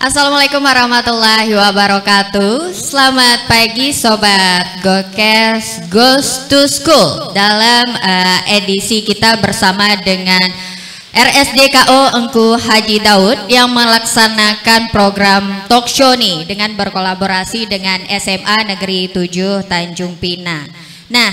Assalamualaikum warahmatullahi wabarakatuh. Selamat pagi Sobat Gokes Goes to School. Dalam edisi kita bersama dengan RSDKO Engku Haji Daud yang melaksanakan program talk show nih dengan berkolaborasi dengan SMA Negeri 7 Tanjung Pinang. Nah,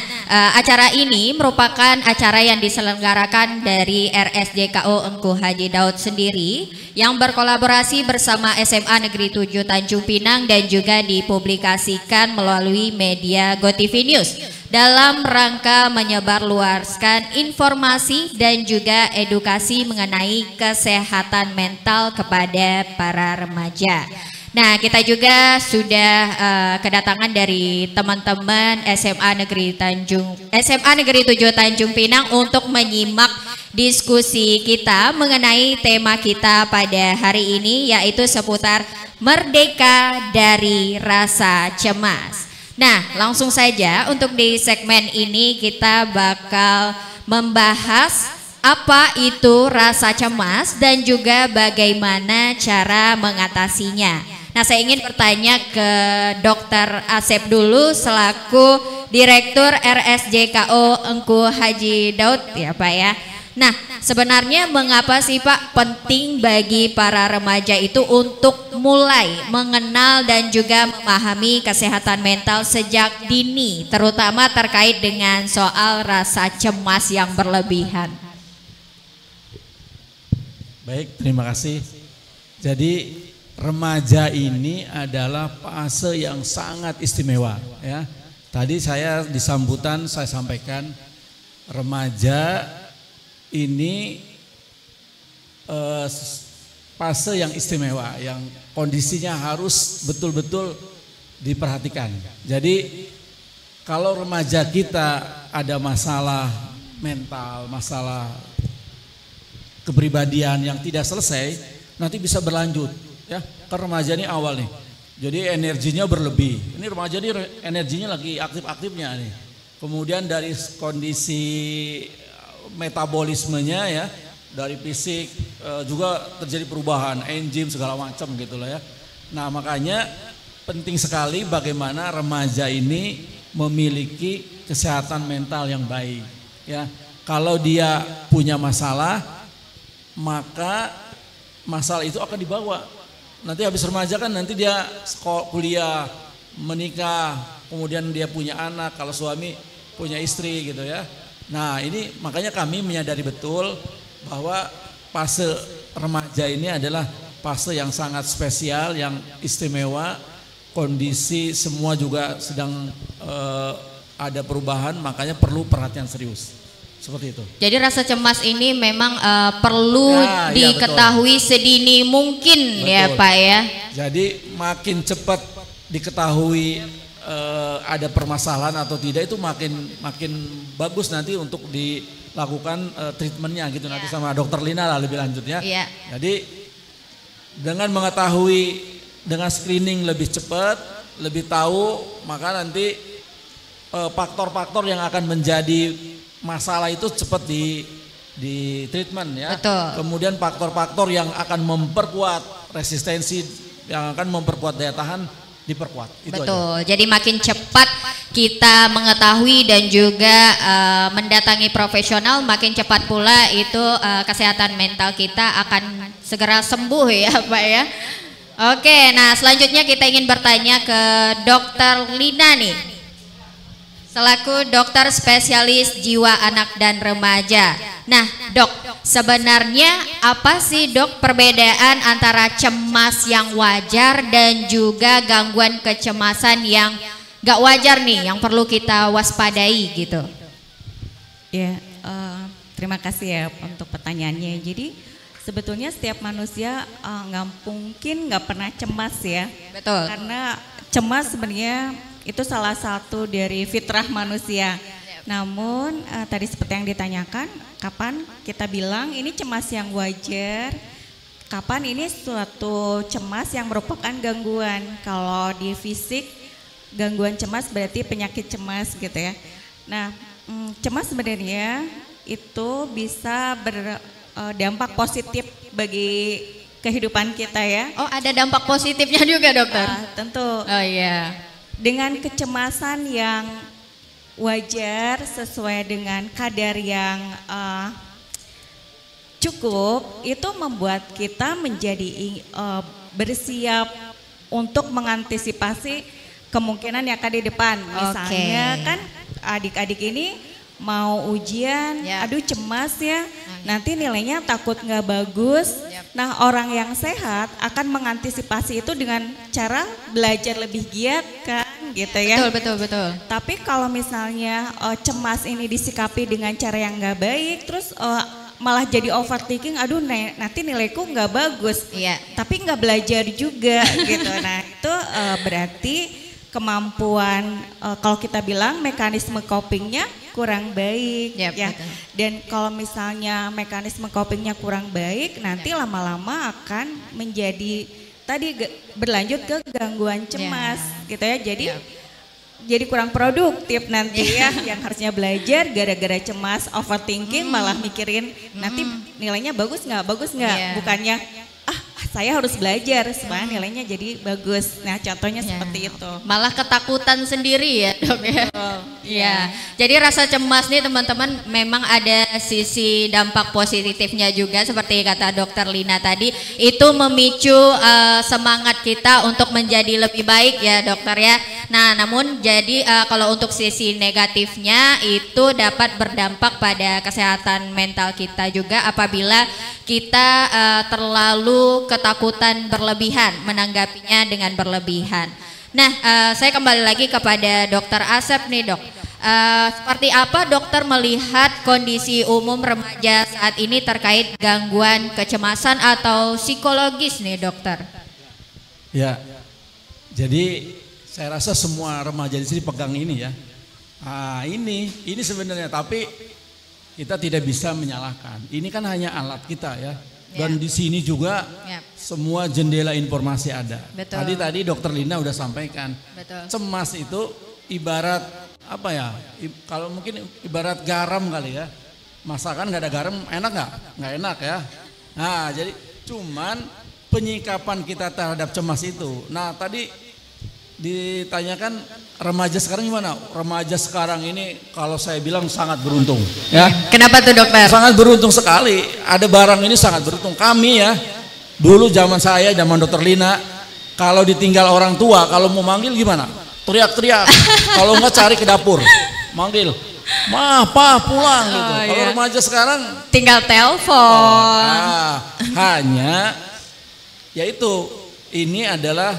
acara ini merupakan acara yang diselenggarakan dari RSDKO Engku Haji Daud sendiri yang berkolaborasi bersama SMA Negeri 7 Tanjung Pinang dan juga dipublikasikan melalui media GoTV News dalam rangka menyebarluaskan informasi dan juga edukasi mengenai kesehatan mental kepada para remaja. Nah, kita juga sudah kedatangan dari teman-teman SMA Negeri 7 Tanjung Pinang untuk menyimak diskusi kita mengenai tema kita pada hari ini, yaitu seputar merdeka dari rasa cemas. Nah, langsung saja untuk di segmen ini kita bakal membahas apa itu rasa cemas dan juga bagaimana cara mengatasinya. Nah, saya ingin bertanya ke Dr. Asep dulu selaku Direktur RSJKO Engku Haji Daud ya Pak ya. Nah, sebenarnya mengapa sih Pak penting bagi para remaja itu untuk mulai mengenal dan juga memahami kesehatan mental sejak dini, terutama terkait dengan soal rasa cemas yang berlebihan? Baik, terima kasih. Jadi remaja ini adalah fase yang sangat istimewa ya. Tadi saya di sambutan saya sampaikan remaja ini fase yang istimewa yang kondisinya harus betul-betul diperhatikan. Jadi kalau remaja kita ada masalah mental, masalah kepribadian yang tidak selesai, nanti bisa berlanjut. Ya, kan remaja ini awal nih, jadi energinya berlebih. Ini remaja ini energinya lagi aktif-aktifnya nih. Kemudian dari kondisi metabolismenya ya, dari fisik juga terjadi perubahan, enzim segala macam gitulah ya. Nah makanya penting sekali bagaimana remaja ini memiliki kesehatan mental yang baik. Ya, kalau dia punya masalah, maka masalah itu akan dibawa. Nanti habis remaja kan nanti dia sekolah, kuliah, menikah, kemudian dia punya anak, kalau suami punya istri gitu ya. Nah ini makanya kami menyadari betul bahwa fase remaja ini adalah fase yang sangat spesial, yang istimewa. Kondisi semua juga sedang ada perubahan, makanya perlu perhatian serius. Seperti itu. Jadi rasa cemas ini memang perlu diketahui sedini mungkin ya Pak ya. Jadi makin cepat diketahui ada permasalahan atau tidak, itu makin bagus nanti untuk dilakukan treatmentnya gitu nanti sama dokter Lina lah lebih lanjutnya. Jadi dengan mengetahui, dengan screening lebih cepat, lebih tahu, maka nanti faktor-faktor yang akan menjadi masalah itu cepat di treatment ya. Betul. Kemudian faktor-faktor yang akan memperkuat resistensi, yang akan memperkuat daya tahan diperkuat. Itu betul. Aja. Jadi makin cepat kita mengetahui dan juga mendatangi profesional, makin cepat pula itu kesehatan mental kita akan segera sembuh ya Pak ya. Oke, nah selanjutnya kita ingin bertanya ke Dokter Lina nih, selaku dokter spesialis jiwa anak dan remaja. Nah dok, sebenarnya apa sih dok perbedaan antara cemas yang wajar dan juga gangguan kecemasan yang gak wajar nih, yang perlu kita waspadai gitu? Ya, terima kasih ya untuk pertanyaannya. Jadi sebetulnya setiap manusia nggak mungkin nggak pernah cemas ya. Betul. Karena cemas sebenarnya itu salah satu dari fitrah manusia. Namun tadi seperti yang ditanyakan, kapan kita bilang ini cemas yang wajar, kapan ini suatu cemas yang merupakan gangguan. Kalau di fisik gangguan cemas berarti penyakit cemas gitu ya. Nah cemas sebenarnya itu bisa berdampak positif bagi kehidupan kita ya. Oh, ada dampak positifnya juga, dokter? Tentu. Oh iya. Dengan kecemasan yang wajar sesuai dengan kadar yang cukup, itu membuat kita menjadi bersiap untuk mengantisipasi kemungkinan yang akan di depan. Misalnya kan adik-adik ini mau ujian, aduh cemas ya, nanti nilainya takut nggak bagus. Nah, orang yang sehat akan mengantisipasi itu dengan cara belajar lebih giat kan, gitu ya. Betul. Tapi kalau misalnya cemas ini disikapi dengan cara yang nggak baik, terus malah jadi overthinking, aduh nanti nilaiku nggak bagus, tapi nggak belajar juga gitu. Nah, itu berarti kemampuan kalau kita bilang mekanisme copingnya kurang baik ya. Betul. Dan kalau misalnya mekanisme copingnya kurang baik, nanti lama-lama akan menjadi tadi berlanjut ke gangguan cemas gitu ya. Jadi kurang produktif nanti ya, yang harusnya belajar gara-gara cemas, overthinking, malah mikirin nanti nilainya bagus nggak, bukannya saya harus belajar supaya nilainya jadi bagus. Nah, contohnya seperti itu. Malah ketakutan sendiri ya, Dok ya. Iya. Jadi rasa cemas nih teman-teman memang ada sisi dampak positifnya juga, seperti kata Dokter Lina tadi, itu memicu semangat kita untuk menjadi lebih baik ya, Dokter ya. Nah, namun jadi kalau untuk sisi negatifnya itu dapat berdampak pada kesehatan mental kita juga apabila kita terlalu ketakutan berlebihan, menanggapinya dengan berlebihan. Nah, saya kembali lagi kepada Dokter Asep nih, Dok. Seperti apa dokter melihat kondisi umum remaja saat ini terkait gangguan kecemasan atau psikologis nih, dokter? Ya, jadi saya rasa semua remaja di sini pegang ini ya. Ini sebenarnya, tapi kita tidak bisa menyalahkan. Ini kan hanya alat kita ya. Dan di sini juga semua jendela informasi ada. Betul. Tadi Dokter Lina udah sampaikan. Betul. Cemas itu ibarat apa ya? Kalau mungkin ibarat garam kali ya. Masakan nggak ada garam enak nggak? Nggak enak ya. Nah, jadi cuman penyikapan kita terhadap cemas itu. Nah, tadi ditanyakan remaja sekarang gimana? Remaja sekarang ini kalau saya bilang sangat beruntung ya. Kenapa tuh, dokter? Sangat beruntung sekali. Ada barang ini sangat beruntung. Kami ya, dulu zaman saya, zaman Dokter Lina, kalau ditinggal orang tua, kalau mau manggil gimana? Teriak-teriak. Kalau enggak cari ke dapur, manggil, "Ma, Pa, pulang," gitu. Kalau remaja sekarang tinggal telepon. Hanya yaitu ini adalah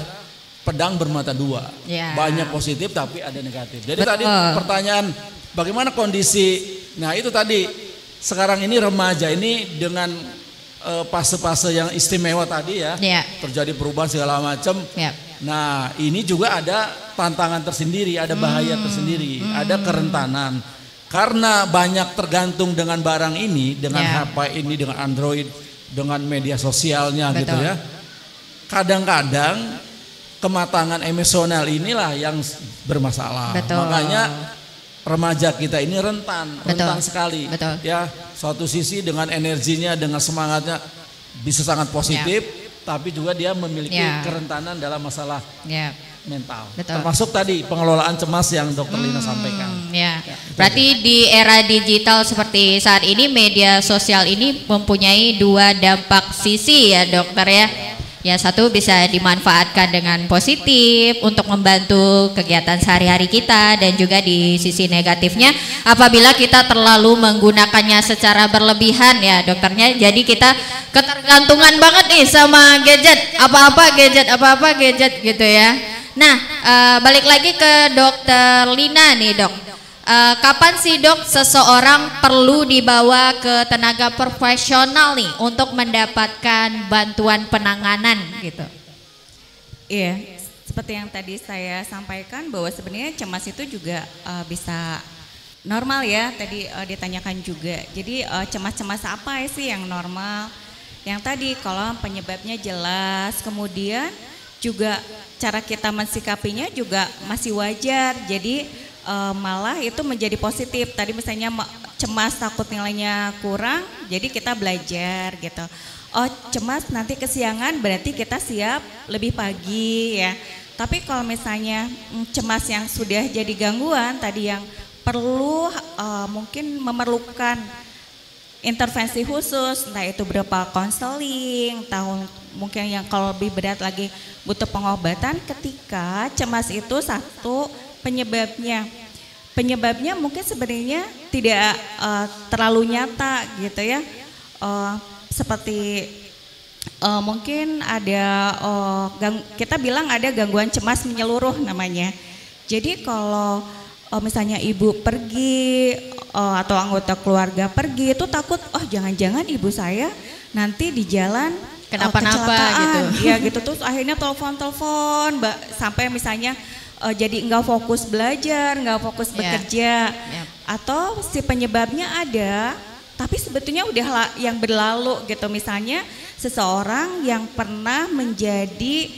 pedang bermata dua, banyak positif tapi ada negatif. Jadi tadi pertanyaan bagaimana kondisi, nah itu tadi sekarang ini remaja ini dengan fase-fase yang istimewa tadi ya, terjadi perubahan segala macam. Nah ini juga ada tantangan tersendiri, ada bahaya tersendiri, ada kerentanan karena banyak tergantung dengan barang ini, dengan HP ini, dengan Android, dengan media sosialnya. Betul. Gitu ya. Kadang-kadang kematangan emosional inilah yang bermasalah. Betul. Makanya remaja kita ini rentan sekali. Betul. Ya, suatu sisi dengan energinya, dengan semangatnya bisa sangat positif, tapi juga dia memiliki kerentanan dalam masalah mental. Betul. Termasuk tadi pengelolaan cemas yang Dokter Lina sampaikan. Berarti di era digital seperti saat ini, media sosial ini mempunyai dua dampak sisi ya, dokter ya. Ya, satu bisa dimanfaatkan dengan positif untuk membantu kegiatan sehari-hari kita, dan juga di sisi negatifnya apabila kita terlalu menggunakannya secara berlebihan ya dokternya, jadi kita ketergantungan banget nih sama gadget, apa-apa gadget gitu ya. Nah, balik lagi ke Dokter Lina nih, Dok. Kapan sih, Dok, seseorang perlu dibawa ke tenaga profesional nih untuk mendapatkan bantuan penanganan gitu? Iya, seperti yang tadi saya sampaikan bahwa sebenarnya cemas itu juga bisa normal ya, tadi ditanyakan juga. Jadi cemas-cemas apa sih yang normal? Yang tadi kalau penyebabnya jelas, kemudian juga cara kita mensikapinya juga masih wajar. Jadi malah itu menjadi positif. Tadi misalnya cemas takut nilainya kurang, jadi kita belajar gitu. Oh cemas nanti kesiangan berarti kita siap lebih pagi ya. Tapi kalau misalnya cemas yang sudah jadi gangguan tadi yang perlu mungkin memerlukan intervensi khusus, entah itu berupa konseling, mungkin yang kalau lebih berat lagi butuh pengobatan. Ketika cemas itu satu penyebabnya mungkin sebenarnya tidak terlalu nyata gitu ya, seperti mungkin ada kita bilang ada gangguan cemas menyeluruh namanya. Jadi kalau misalnya ibu pergi atau anggota keluarga pergi itu takut, oh jangan-jangan ibu saya nanti di jalan kenapa-napa gitu. Ya gitu, terus akhirnya telepon sampai misalnya jadi nggak fokus belajar, nggak fokus bekerja. Atau si penyebabnya ada tapi sebetulnya udah yang berlalu gitu. Misalnya seseorang yang pernah menjadi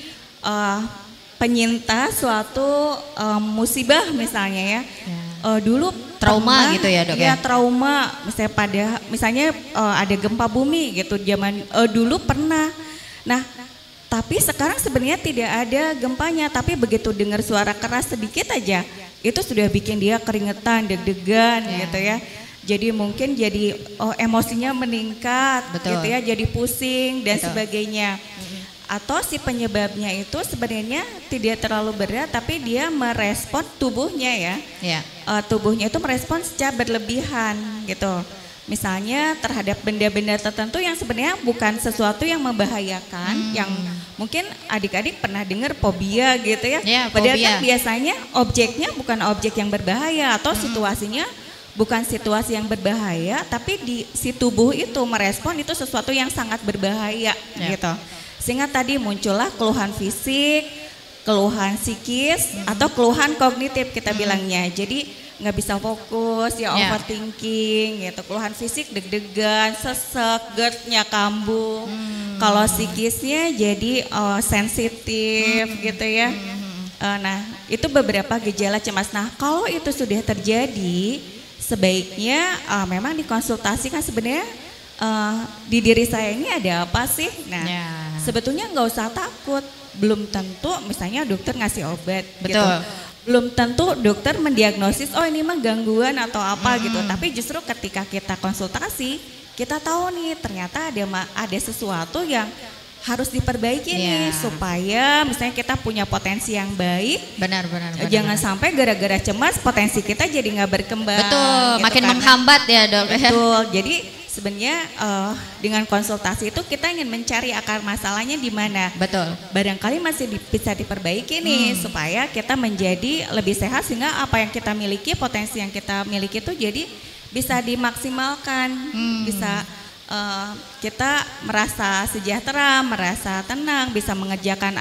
penyintas suatu musibah misalnya ya. Dulu trauma gitu ya dok ya? Trauma misalnya ada gempa bumi gitu zaman dulu pernah. Nah tapi sekarang sebenarnya tidak ada gempanya, tapi begitu dengar suara keras sedikit aja itu sudah bikin dia keringetan, deg-degan gitu ya. Jadi mungkin jadi emosinya meningkat gitu ya, jadi pusing dan sebagainya. Atau si penyebabnya itu sebenarnya tidak terlalu berat tapi dia merespon tubuhnya ya. Tubuhnya itu merespon secara berlebihan gitu. Misalnya terhadap benda-benda tertentu yang sebenarnya bukan sesuatu yang membahayakan, yang mungkin adik-adik pernah dengar fobia gitu ya. Padahal kan biasanya objeknya bukan objek yang berbahaya atau situasinya bukan situasi yang berbahaya, tapi si tubuh itu merespon itu sesuatu yang sangat berbahaya gitu. Sehingga tadi muncullah keluhan fisik, keluhan psikis atau keluhan kognitif kita bilangnya. Jadi nggak bisa fokus ya, overthinking gitu. Keluhan fisik deg-degan, sesek, GERD-nya kambuh. Kalau psikisnya jadi sensitif gitu ya. Nah itu beberapa gejala cemas. Nah kalau itu sudah terjadi sebaiknya memang dikonsultasikan sebenarnya di diri saya ini ada apa sih. Nah sebetulnya nggak usah takut, belum tentu misalnya dokter ngasih obat gitu. Belum tentu dokter mendiagnosis oh ini mah gangguan atau apa gitu. Tapi justru ketika kita konsultasi kita tahu nih ternyata ada sesuatu yang harus diperbaiki nih supaya misalnya kita punya potensi yang baik. Benar. Jangan sampai gara-gara cemas potensi kita jadi nggak berkembang. Betul, gitu, makin menghambat ya dok. Betul, jadi sebenarnya dengan konsultasi itu kita ingin mencari akar masalahnya di mana. Betul. Barangkali masih bisa diperbaiki nih supaya kita menjadi lebih sehat sehingga apa yang kita miliki, potensi yang kita miliki itu jadi bisa dimaksimalkan, bisa kita merasa sejahtera, merasa tenang, bisa mengerjakan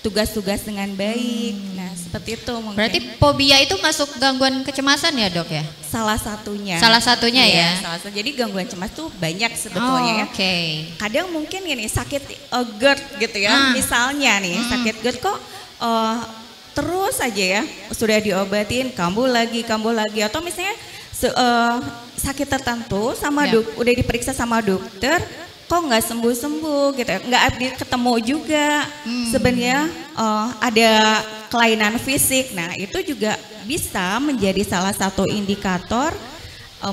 tugas-tugas dengan baik. Nah seperti itu mungkin. Berarti fobia itu masuk gangguan kecemasan ya dok ya? Salah satunya. Salah satunya ya? Jadi gangguan cemas tuh banyak sebetulnya ya. Kadang mungkin gini sakit GERD gitu ya. Misalnya nih sakit GERD kok terus aja ya sudah diobatin kambuh lagi atau misalnya sakit tertentu sama udah diperiksa sama dokter kok nggak sembuh-sembuh gitu, nggak ketemu juga sebenarnya ada kelainan fisik. Nah itu juga bisa menjadi salah satu indikator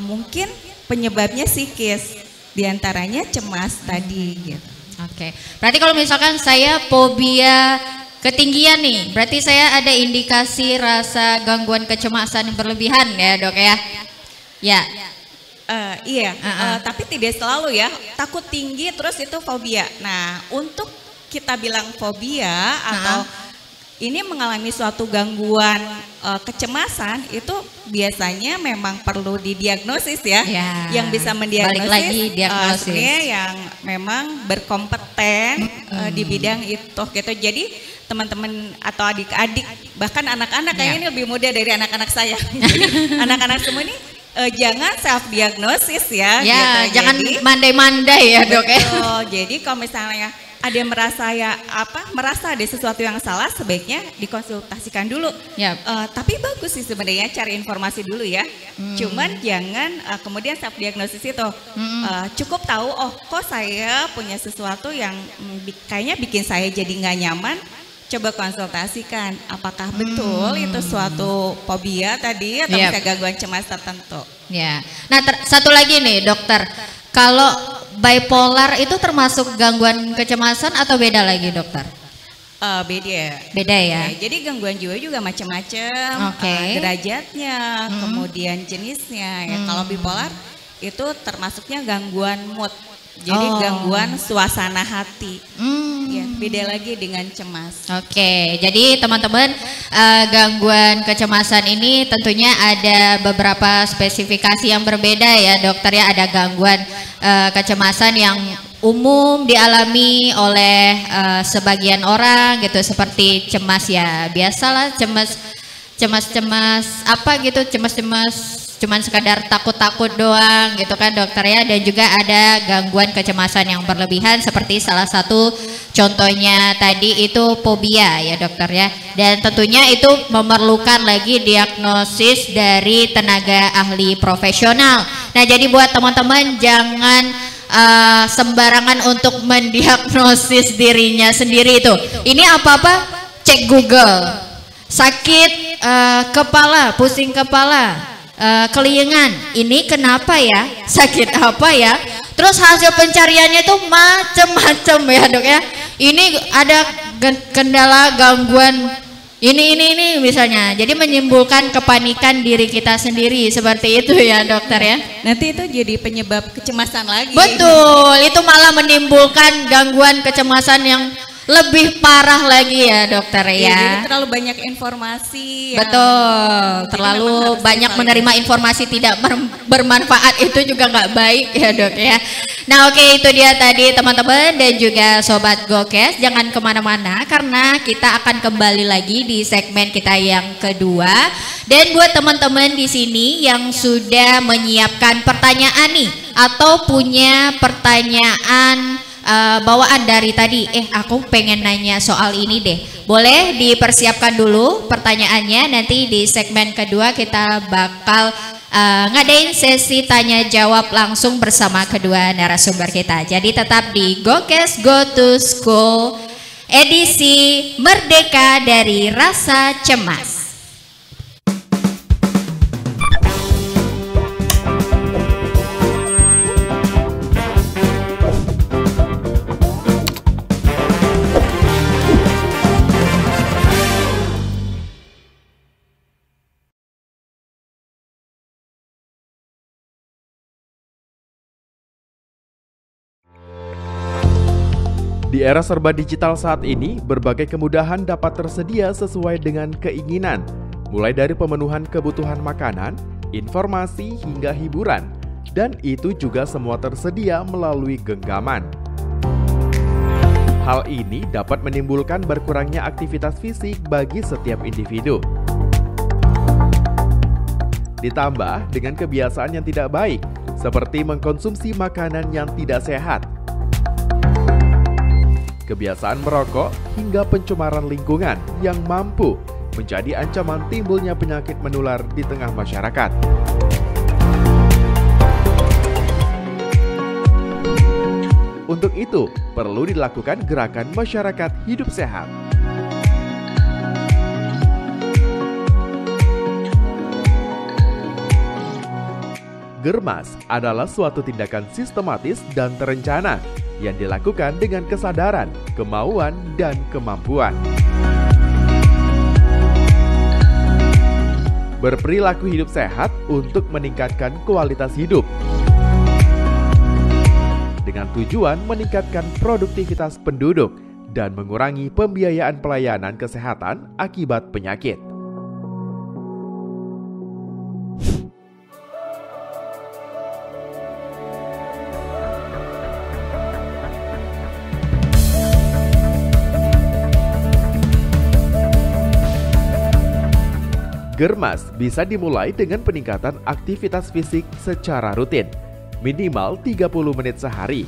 mungkin penyebabnya psikis, diantaranya cemas tadi gitu. Berarti kalau misalkan saya fobia ketinggian nih, berarti saya ada indikasi rasa gangguan kecemasan yang berlebihan ya dok ya? Tapi tidak selalu ya, takut tinggi terus itu fobia. Nah untuk kita bilang fobia atau ini mengalami suatu gangguan kecemasan itu biasanya memang perlu didiagnosis ya. Yang bisa mendiagnosis balik lagi diagnosis yang memang berkompeten di bidang itu gitu. Jadi teman-teman atau adik-adik bahkan anak-anak kayaknya ini lebih muda dari anak-anak saya. Jadi anak-anak semua ini jangan self diagnosis ya, gitu. Jangan mandai-mandai ya dok ya. Jadi kalau misalnya ada merasa ada sesuatu yang salah, sebaiknya dikonsultasikan dulu. Tapi bagus sih sebenarnya cari informasi dulu ya. Cuman jangan kemudian self diagnosis itu. Cukup tahu, oh kok saya punya sesuatu yang kayaknya bikin saya jadi nggak nyaman. Coba konsultasikan apakah betul itu suatu fobia tadi atau bisa gangguan cemas tertentu. Ya. Nah, satu lagi nih dokter, kalau bipolar itu termasuk gangguan kecemasan atau beda lagi dokter? Beda ya. Jadi gangguan jiwa juga macam-macam, derajatnya, kemudian jenisnya. Ya. Kalau bipolar itu termasuknya gangguan mood. Jadi gangguan suasana hati, ya beda lagi dengan cemas. Jadi teman-teman gangguan kecemasan ini tentunya ada beberapa spesifikasi yang berbeda ya dokter ya. Ada gangguan kecemasan yang umum dialami oleh sebagian orang gitu, seperti cemas ya biasalah, cemas apa gitu, cemas cuman sekadar takut-takut doang gitu kan dokter ya. Dan juga ada gangguan kecemasan yang berlebihan seperti salah satu contohnya tadi itu fobia ya dokter ya. Dan tentunya itu memerlukan lagi diagnosis dari tenaga ahli profesional. Nah, jadi buat teman-teman jangan sembarangan untuk mendiagnosis dirinya sendiri itu. Ini apa-apa cek Google. Sakit kepala, pusing kepala, keliengan, ini kenapa ya, sakit apa ya, terus hasil pencariannya itu macam-macam ya dok ya. Ini ada kendala gangguan ini misalnya, jadi menimbulkan kepanikan diri kita sendiri seperti itu ya dokter ya. Nanti itu jadi penyebab kecemasan lagi. Betul, itu malah menimbulkan gangguan kecemasan yang lebih parah lagi ya dokter ya. Jadi terlalu banyak informasi. Betul, terlalu banyak menerima informasi tidak bermanfaat itu juga nggak baik ya dok ya. Nah itu dia tadi teman-teman dan juga Sobat Gokes. Jangan kemana-mana karena kita akan kembali lagi di segmen kita yang kedua. Dan buat teman-teman di sini yang sudah menyiapkan pertanyaan nih atau punya pertanyaan bawaan dari tadi, aku pengen nanya soal ini deh, boleh dipersiapkan dulu pertanyaannya. Nanti di segmen kedua kita bakal ngadain sesi tanya jawab langsung bersama kedua narasumber kita. Jadi tetap di Gokes Go to School edisi Merdeka dari Rasa Cemas. Di era serba digital saat ini, berbagai kemudahan dapat tersedia sesuai dengan keinginan, mulai dari pemenuhan kebutuhan makanan, informasi, hingga hiburan, dan itu juga semua tersedia melalui genggaman. Hal ini dapat menimbulkan berkurangnya aktivitas fisik bagi setiap individu. Ditambah dengan kebiasaan yang tidak baik, seperti mengkonsumsi makanan yang tidak sehat, kebiasaan merokok, hingga pencemaran lingkungan yang mampu menjadi ancaman timbulnya penyakit menular di tengah masyarakat. Untuk itu, perlu dilakukan gerakan masyarakat hidup sehat. Germas adalah suatu tindakan sistematis dan terencana yang dilakukan dengan kesadaran, kemauan, dan kemampuan. Berperilaku hidup sehat untuk meningkatkan kualitas hidup, dengan tujuan meningkatkan produktivitas penduduk dan mengurangi pembiayaan pelayanan kesehatan akibat penyakit. Germas bisa dimulai dengan peningkatan aktivitas fisik secara rutin, minimal 30 menit sehari.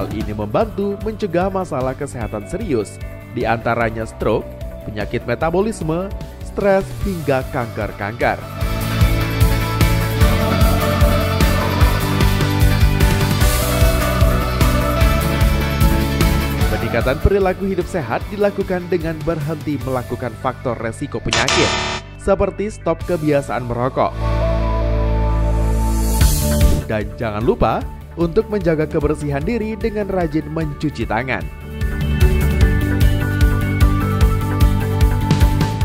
Hal ini membantu mencegah masalah kesehatan serius, di antaranya stroke, penyakit metabolisme, stres, hingga kanker-kanker. Peningkatan perilaku hidup sehat dilakukan dengan berhenti melakukan faktor resiko penyakit, seperti stop kebiasaan merokok. Dan jangan lupa untuk menjaga kebersihan diri dengan rajin mencuci tangan.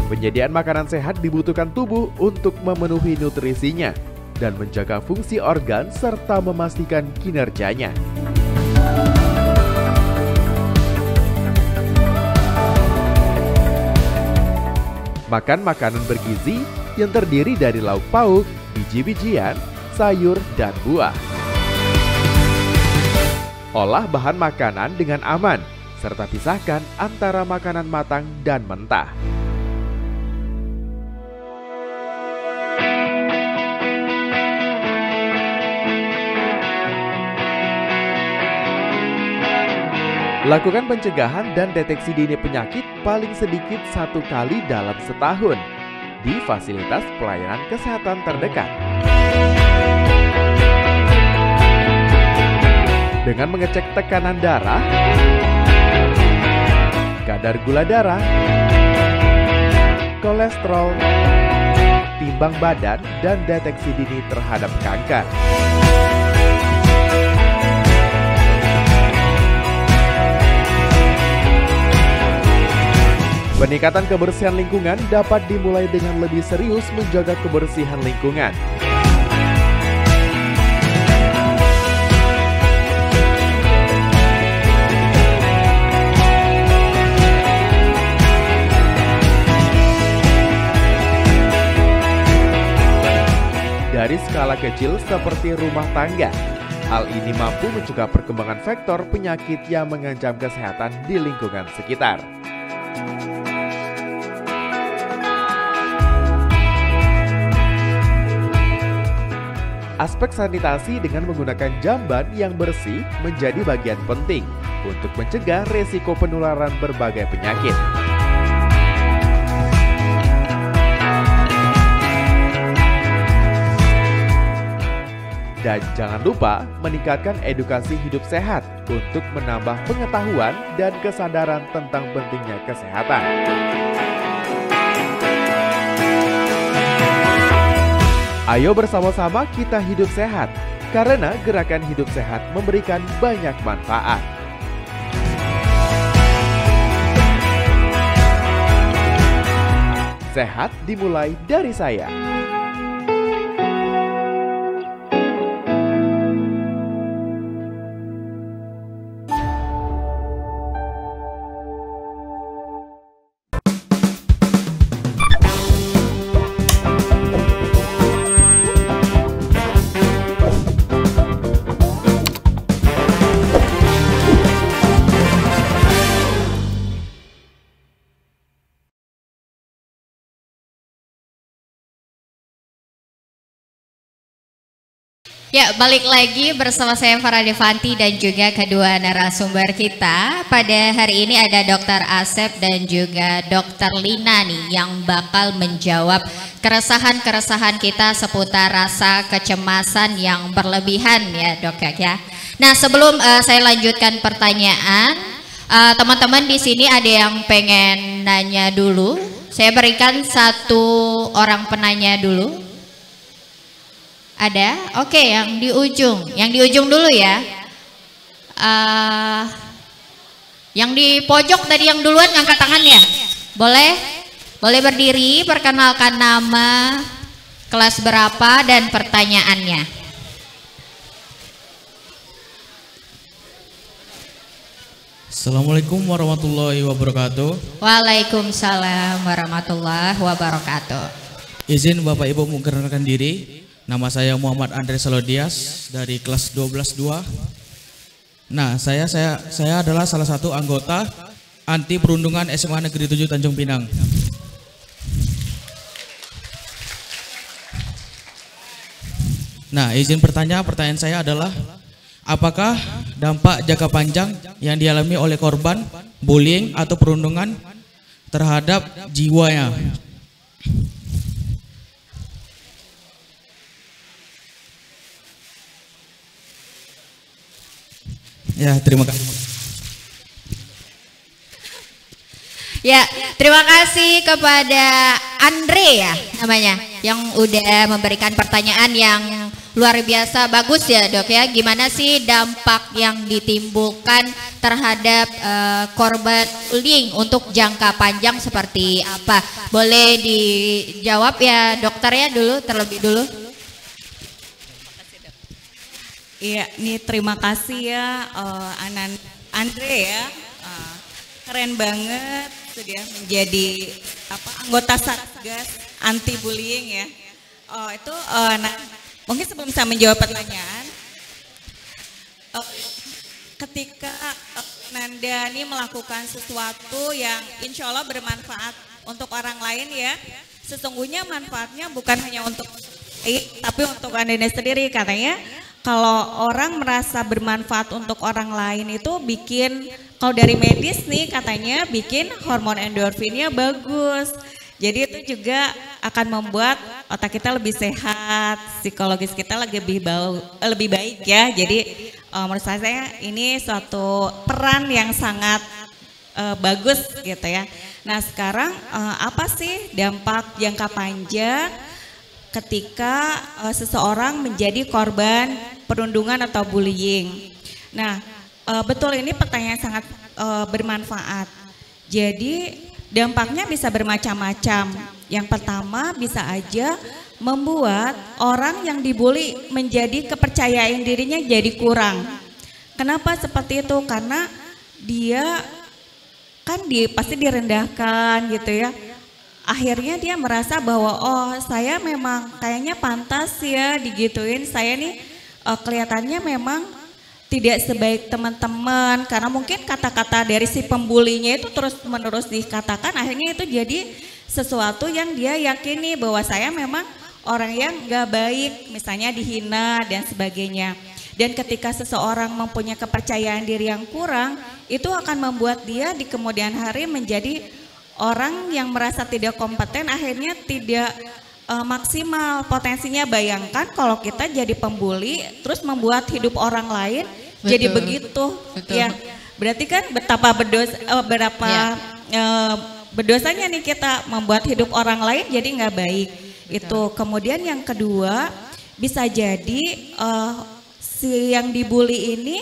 Penyediaan makanan sehat dibutuhkan tubuh untuk memenuhi nutrisinya dan menjaga fungsi organ serta memastikan kinerjanya. Makan makanan bergizi yang terdiri dari lauk pauk, biji-bijian, sayur, dan buah. Olah bahan makanan dengan aman, serta pisahkan antara makanan matang dan mentah. Lakukan pencegahan dan deteksi dini penyakit paling sedikit 1 kali dalam setahun di fasilitas pelayanan kesehatan terdekat. Dengan mengecek tekanan darah, kadar gula darah, kolesterol, timbang badan, dan deteksi dini terhadap kanker. Peningkatan kebersihan lingkungan dapat dimulai dengan lebih serius menjaga kebersihan lingkungan. Dari skala kecil seperti rumah tangga, hal ini mampu mencegah perkembangan vektor penyakit yang mengancam kesehatan di lingkungan sekitar. Aspek sanitasi dengan menggunakan jamban yang bersih menjadi bagian penting untuk mencegah resiko penularan berbagai penyakit. Dan jangan lupa meningkatkan edukasi hidup sehat untuk menambah pengetahuan dan kesadaran tentang pentingnya kesehatan. Ayo bersama-sama kita hidup sehat, karena gerakan hidup sehat memberikan banyak manfaat. Sehat dimulai dari saya. Ya, balik lagi bersama saya Farah Devanti dan juga kedua narasumber kita. Pada hari ini ada Dr. Asep dan juga Dr. Lina nih yang bakal menjawab keresahan-keresahan kita seputar rasa kecemasan yang berlebihan ya dok ya. Nah sebelum saya lanjutkan pertanyaan, teman-teman di sini ada yang pengen nanya dulu. Saya berikan satu orang penanya dulu. Ada? Oke, yang di ujung dulu ya. Yang di pojok tadi yang duluan ngangkat tangan ya. Boleh? Boleh berdiri, perkenalkan nama, kelas berapa dan pertanyaannya. Assalamualaikum warahmatullahi wabarakatuh. Waalaikumsalam warahmatullahi wabarakatuh. Izin Bapak Ibu memperkenalkan diri. Nama saya Muhammad Andre Salodias dari kelas 12-2. Nah, saya adalah salah satu anggota anti perundungan SMA Negeri 7 Tanjung Pinang. Nah, izin pertanyaan saya adalah apakah dampak jangka panjang yang dialami oleh korban bullying atau perundungan terhadap jiwanya? Ya, terima kasih. Ya, terima kasih kepada Andre ya namanya yang udah memberikan pertanyaan yang luar biasa bagus ya Dok ya. Gimana sih dampak yang ditimbulkan terhadap korban bullying untuk jangka panjang seperti apa? Boleh dijawab ya dokter ya dulu terlebih dulu. Iya, nih terima kasih ya Andre ya. Keren banget sudah menjadi anggota Satgas anti bullying ya. Nah, mungkin sebelum saya menjawab pertanyaan, ketika Nanda ini melakukan sesuatu yang insya Allah bermanfaat untuk orang lain ya, sesungguhnya manfaatnya bukan hanya untuk tapi untuk Anda sendiri. Katanya kalau orang merasa bermanfaat untuk orang lain itu bikin, kalau dari medis nih katanya bikin hormon endorfinnya bagus. Jadi itu juga akan membuat otak kita lebih sehat, psikologis kita lebih baik ya. Jadi menurut saya ini suatu peran yang sangat bagus gitu ya. Nah sekarang apa sih dampak jangka panjang ketika seseorang menjadi korban perundungan atau bullying? Nah betul, ini pertanyaan sangat bermanfaat. Jadi dampaknya bisa bermacam-macam. Yang pertama bisa aja membuat orang yang dibully menjadi kepercayaan dirinya jadi kurang. Kenapa seperti itu? Karena dia kan pasti direndahkan gitu ya. Akhirnya dia merasa bahwa oh saya memang kayaknya pantas ya digituin. Saya nih kelihatannya memang tidak sebaik teman-teman, karena mungkin kata-kata dari si pembulinya itu terus-menerus dikatakan, akhirnya itu jadi sesuatu yang dia yakini bahwa saya memang orang yang gak baik, misalnya dihina dan sebagainya. Dan ketika seseorang mempunyai kepercayaan diri yang kurang, itu akan membuat dia di kemudian hari menjadi orang yang merasa tidak kompeten, akhirnya tidak maksimal potensinya. Bayangkan kalau kita jadi pembuli terus membuat hidup orang lain jadi begitu. Ya, berarti kan betapa berdosanya nih kita membuat hidup orang lain jadi nggak baik. Itu. Kemudian yang kedua bisa jadi si yang dibully ini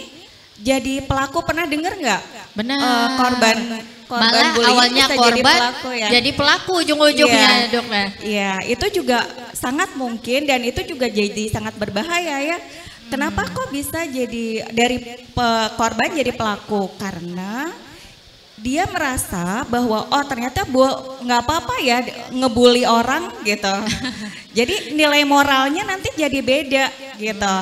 jadi pelaku. Pernah dengar nggak? Benar. Korban malah awalnya korban jadi pelaku ujung-ujungnya Dok. Iya, itu juga sangat mungkin dan itu juga jadi sangat berbahaya ya. Kenapa kok bisa jadi dari korban jadi pelaku? Karena dia merasa bahwa oh ternyata nggak apa-apa ya ngebully orang gitu. Jadi nilai moralnya nanti jadi beda gitu.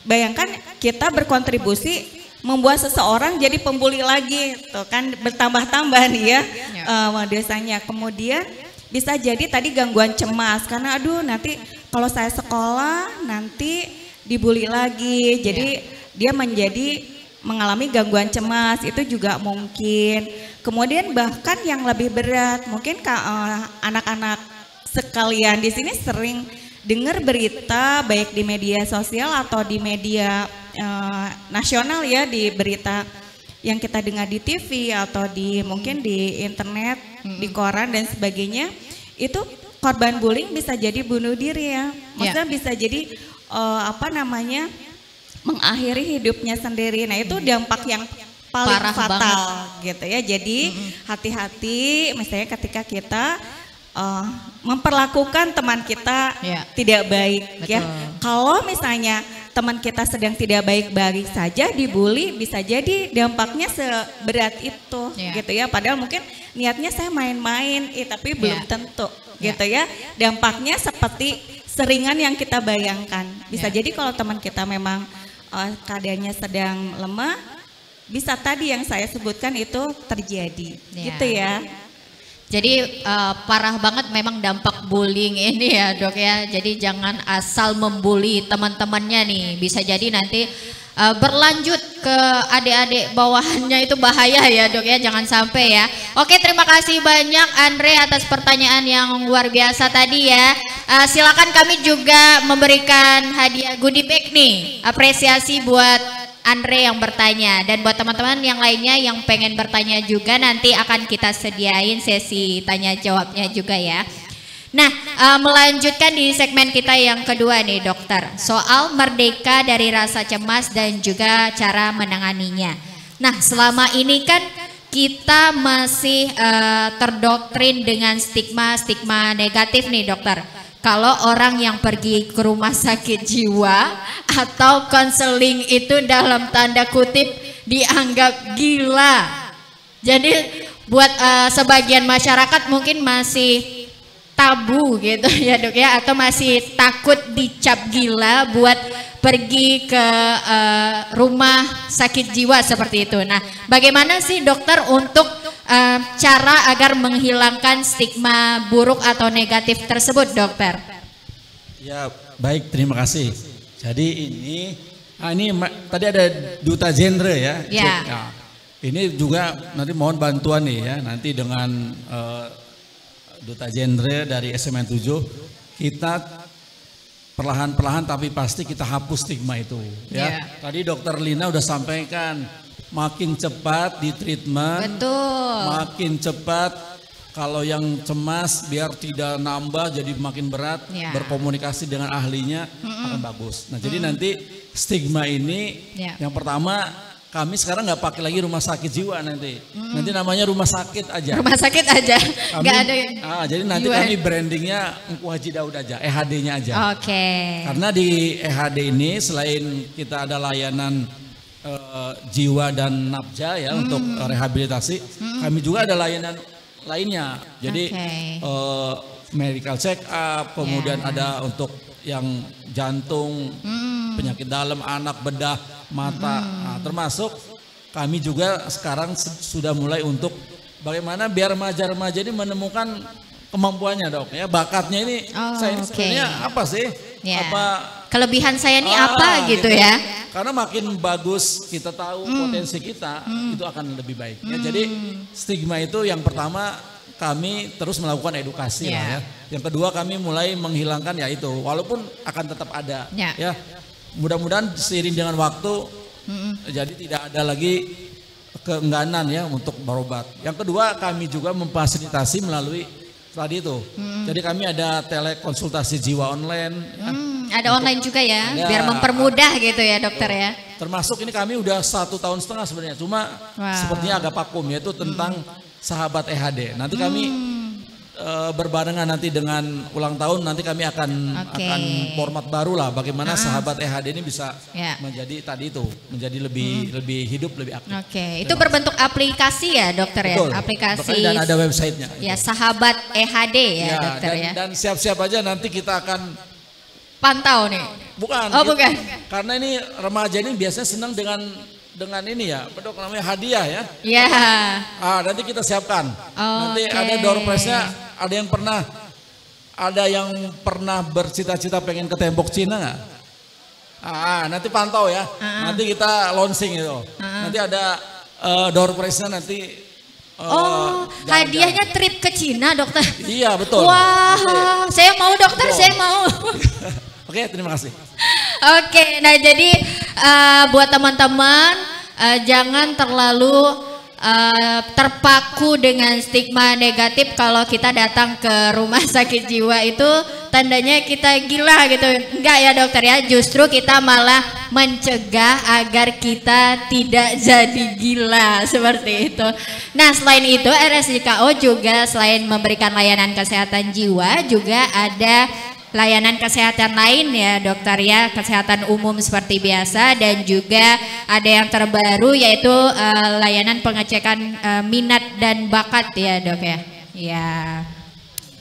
Bayangkan kita berkontribusi membuat seseorang jadi pembuli lagi, tuh kan bertambah-tambah nih ya dosanya. Kemudian bisa jadi tadi gangguan cemas karena aduh nanti kalau saya sekolah nanti dibully lagi, jadi dia mengalami gangguan cemas, itu juga mungkin. Kemudian bahkan yang lebih berat, mungkin anak-anak sekalian di sini sering dengar berita baik di media sosial atau di media nasional ya, di berita yang kita dengar di TV atau mungkin di internet, di koran dan sebagainya. Itu korban bullying bisa jadi bunuh diri ya, maksudnya bisa jadi mengakhiri hidupnya sendiri. Nah itu dampak yang paling parah fatal banget gitu ya. Jadi hati-hati misalnya ketika kita memperlakukan teman kita tidak baik. Betul. Ya. Kalau misalnya teman kita sedang tidak baik-baik saja dibully, bisa jadi dampaknya seberat itu gitu ya. Padahal mungkin niatnya saya main-main, tapi belum tentu gitu ya. Dampaknya seperti seringan yang kita bayangkan. Bisa jadi kalau teman kita memang keadaannya sedang lemah, bisa tadi yang saya sebutkan itu terjadi. Gitu ya. Jadi parah banget memang dampak bullying ini ya Dok ya. Jadi jangan asal membuli teman-temannya nih. Bisa jadi nanti berlanjut ke adik-adik bawahannya itu bahaya ya dok ya, jangan sampai ya. Oke, terima kasih banyak Andre atas pertanyaan yang luar biasa tadi ya. Silakan kami juga memberikan hadiah goodie bag nih, apresiasi buat Andre yang bertanya, dan buat teman-teman yang lainnya yang pengen bertanya juga nanti akan kita sediain sesi tanya jawabnya juga ya. Nah, melanjutkan di segmen kita yang kedua nih dokter, soal merdeka dari rasa cemas dan juga cara menanganinya. Nah, selama ini kan kita masih terdoktrin dengan stigma negatif nih dokter. Kalau orang yang pergi ke rumah sakit jiwa atau konseling itu dalam tanda kutip dianggap gila. Jadi buat sebagian masyarakat mungkin masih tabu gitu ya dok ya, atau masih takut dicap gila buat pergi ke rumah sakit jiwa seperti itu. Nah, bagaimana sih dokter untuk cara agar menghilangkan stigma buruk atau negatif tersebut dokter? Ya baik, terima kasih. Jadi ini tadi ada duta genre ya. Ya. Nah, ini juga nanti mohon bantuan nih ya, nanti dengan duta genre dari SMN 7 kita perlahan-perlahan tapi pasti kita hapus stigma itu ya. Tadi dokter Lina udah sampaikan makin cepat di treatment, makin cepat kalau yang cemas biar tidak nambah jadi makin berat, berkomunikasi dengan ahlinya akan bagus. Nah jadi nanti stigma ini yang pertama, kami sekarang nggak pakai lagi rumah sakit jiwa nanti namanya rumah sakit aja. Rumah sakit aja, nggak ada yang. Jadi nanti kami brandingnya Engku Haji Daud aja, EHD-nya aja. Oke. Karena di EHD ini selain kita ada layanan jiwa dan nafja ya untuk rehabilitasi, kami juga ada layanan lainnya. Jadi medical check up, kemudian ada untuk yang jantung, penyakit dalam, anak, bedah, mata, termasuk kami juga sekarang sudah mulai untuk bagaimana biar remaja-remaja ini menemukan kemampuannya dok ya, bakatnya ini saya ini sebenarnya apa sih, apa kelebihan saya ini apa gitu ya. Karena makin bagus kita tahu potensi kita itu akan lebih baik ya. Jadi stigma itu yang pertama kami terus melakukan edukasi lah ya. Yang kedua kami mulai menghilangkan ya itu, walaupun akan tetap ada ya. Mudah-mudahan seiring dengan waktu jadi tidak ada lagi keengganan ya untuk berobat. Yang kedua kami juga memfasilitasi melalui tadi itu. Jadi kami ada telekonsultasi jiwa online. Ada online juga ya, biar mempermudah gitu ya dokter ya. Termasuk ini kami udah 1,5 tahun sebenarnya, cuma sepertinya agak vakum, yaitu tentang sahabat EHD. Nanti kami berbarengan nanti dengan ulang tahun nanti kami akan format baru lah bagaimana sahabat EHD ini bisa menjadi tadi itu menjadi lebih hidup, lebih aktif. Itu berbentuk aplikasi ya dokter. Betul. Ya, aplikasi dan ada websitenya. Ya sahabat EHD ya dokter ya. Dan siap-siap aja nanti kita akan pantau nih. Bukan. Bukan. Karena ini remaja ini biasanya senang dengan ini ya, dok namanya hadiah ya. Iya. Nanti kita siapkan. Nanti ada door prize-nya. Ada yang pernah bercita-cita pengen ke tembok Cina nggak? Nanti pantau ya. Nanti kita launching itu. Nanti ada door prize-nya nanti. Hadiahnya trip ke Cina dokter. Iya betul. Wah, saya mau dokter, saya mau. Oke, terima kasih. Oke, nah jadi buat teman-teman jangan terlalu terpaku dengan stigma negatif kalau kita datang ke rumah sakit jiwa itu tandanya kita gila gitu. Enggak ya dokter ya, justru kita malah mencegah agar kita tidak jadi gila seperti itu. Nah selain itu RSJKO juga selain memberikan layanan kesehatan jiwa juga ada layanan kesehatan lain ya dokter ya, kesehatan umum seperti biasa, dan juga ada yang terbaru yaitu layanan pengecekan minat dan bakat ya dok ya. Ya.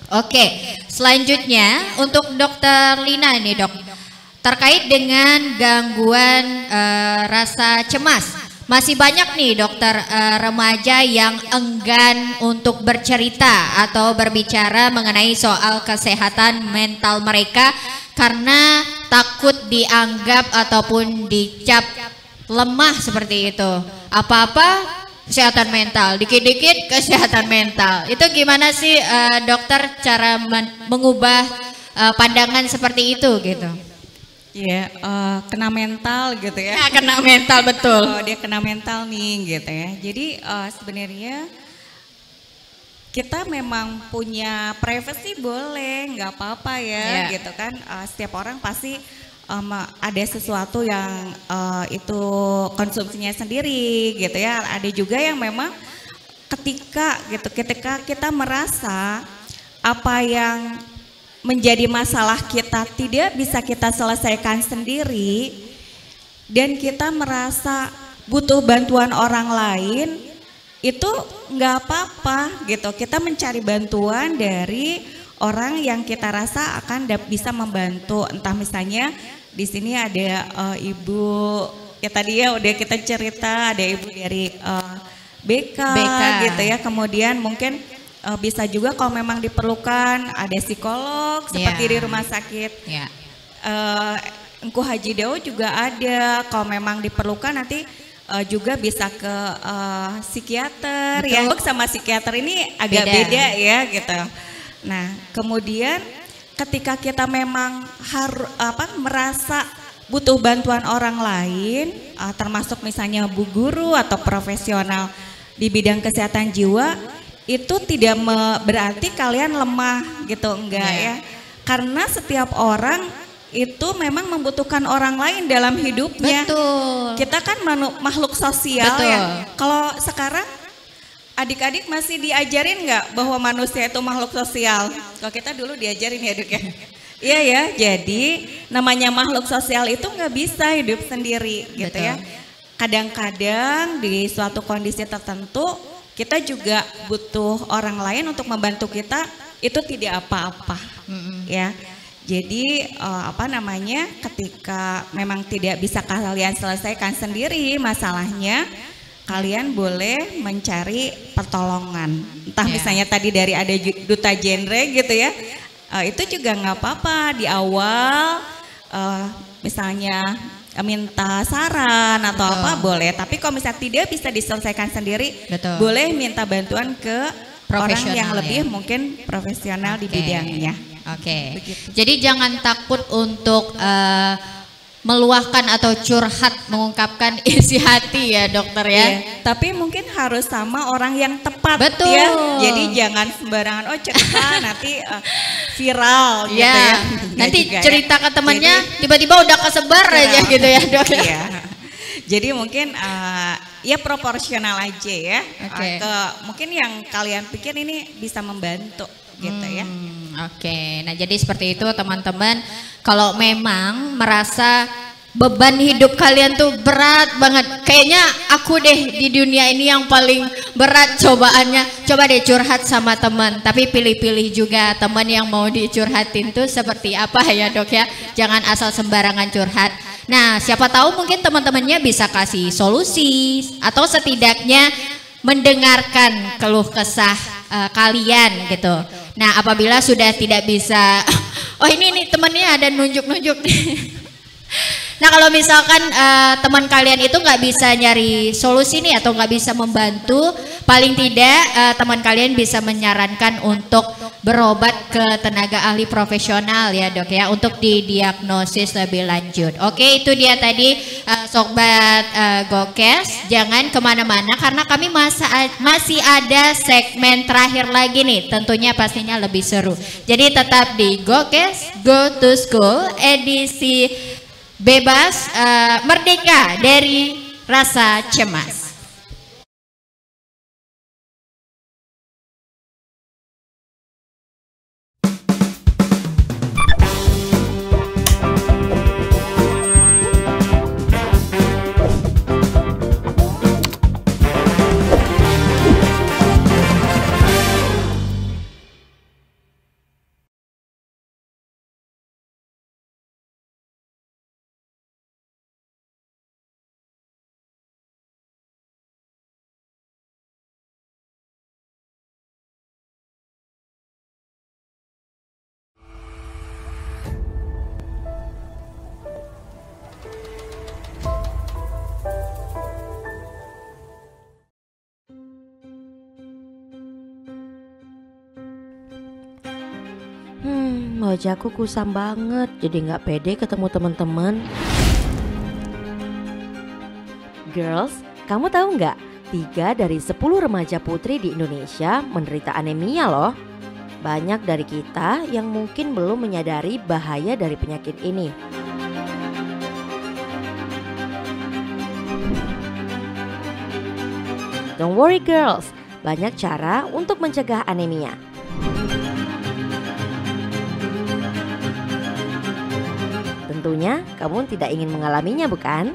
Oke, selanjutnya untuk dokter Lina nih dok, terkait dengan gangguan rasa cemas. Masih banyak nih dokter remaja yang enggan untuk bercerita atau berbicara mengenai soal kesehatan mental mereka karena takut dianggap ataupun dicap lemah seperti itu. Apa-apa kesehatan mental, dikit-dikit kesehatan mental. Itu gimana sih dokter cara mengubah pandangan seperti itu gitu? Ya, kena mental gitu ya. Ya, kena mental betul. Oh, dia kena mental nih gitu ya. Jadi sebenarnya kita memang punya privacy boleh, nggak apa-apa ya gitu kan. Setiap orang pasti ada sesuatu yang itu konsumsinya sendiri gitu ya. Ada juga yang memang ketika kita merasa apa yang menjadi masalah kita tidak bisa kita selesaikan sendiri dan kita merasa butuh bantuan orang lain, itu nggak apa-apa gitu. Kita mencari bantuan dari orang yang kita rasa akan bisa membantu. Entah misalnya di sini ada ibu ya tadi ya udah kita cerita, ada ibu dari BK gitu ya. Kemudian mungkin bisa juga kalau memang diperlukan ada psikolog seperti di rumah sakit. Engku Haji Dao juga ada, kalau memang diperlukan nanti juga bisa ke psikiater. Ya, sama psikiater ini agak beda ya gitu. Nah, kemudian ketika kita memang harus merasa butuh bantuan orang lain, termasuk misalnya bu guru atau profesional di bidang kesehatan jiwa, itu tidak berarti kalian lemah gitu, enggak ya. Karena setiap orang itu memang membutuhkan orang lain dalam hidupnya. Betul. Kita kan makhluk sosial ya. Kalau sekarang adik-adik masih diajarin nggak bahwa manusia itu makhluk sosial? Kalau kita dulu diajarin ya Dok ya. Iya ya, jadi namanya makhluk sosial itu nggak bisa hidup sendiri gitu ya. Kadang-kadang di suatu kondisi tertentu kita juga butuh orang lain untuk membantu kita, itu tidak apa-apa ya. Jadi ketika memang tidak bisa kalian selesaikan sendiri masalahnya, kalian boleh mencari pertolongan. Entah misalnya tadi dari ada duta genre gitu ya, itu juga nggak apa-apa di awal misalnya minta saran atau apa boleh, tapi kalau misalnya tidak bisa diselesaikan sendiri, boleh minta bantuan ke orang yang lebih mungkin profesional di bidangnya. Jadi jangan takut untuk meluahkan atau curhat, mengungkapkan isi hati ya dokter ya. Tapi mungkin harus sama orang yang tepat ya. Jadi jangan sembarangan cerita nanti viral gitu ya. Nanti cerita ke temannya tiba-tiba udah kesebar aja gitu ya dok. Jadi mungkin ya proporsional aja ya. Mungkin yang kalian pikir ini bisa membantu gitu ya. Nah jadi seperti itu teman-teman. Kalau memang merasa beban hidup kalian tuh berat banget, kayaknya aku deh di dunia ini yang paling berat cobaannya, coba deh curhat sama teman. Tapi pilih-pilih juga teman yang mau dicurhatin tuh seperti apa ya dok ya. Jangan asal sembarangan curhat. Nah siapa tahu mungkin teman-temannya bisa kasih solusi atau setidaknya mendengarkan keluh kesah kalian gitu. Nah apabila sudah tidak bisa, oh ini temannya ada nunjuk-nunjuk nih. Nah kalau misalkan teman kalian itu nggak bisa nyari solusi nih atau nggak bisa membantu, paling tidak teman kalian bisa menyarankan untuk berobat ke tenaga ahli profesional ya dok ya, untuk didiagnosis lebih lanjut. Oke, itu dia tadi sobat Gokes, jangan kemana-mana karena kami masih ada segmen terakhir lagi nih, tentunya pastinya lebih seru. Jadi tetap di Gokes Go to School edisi bebas, merdeka dari rasa cemas. Wajahku kusam banget, jadi nggak pede ketemu teman-teman. Girls, kamu tahu nggak? 3 dari 10 remaja putri di Indonesia menderita anemia loh. Banyak dari kita yang mungkin belum menyadari bahaya dari penyakit ini. Don't worry girls, banyak cara untuk mencegah anemia. Tentunya kamu tidak ingin mengalaminya, bukan?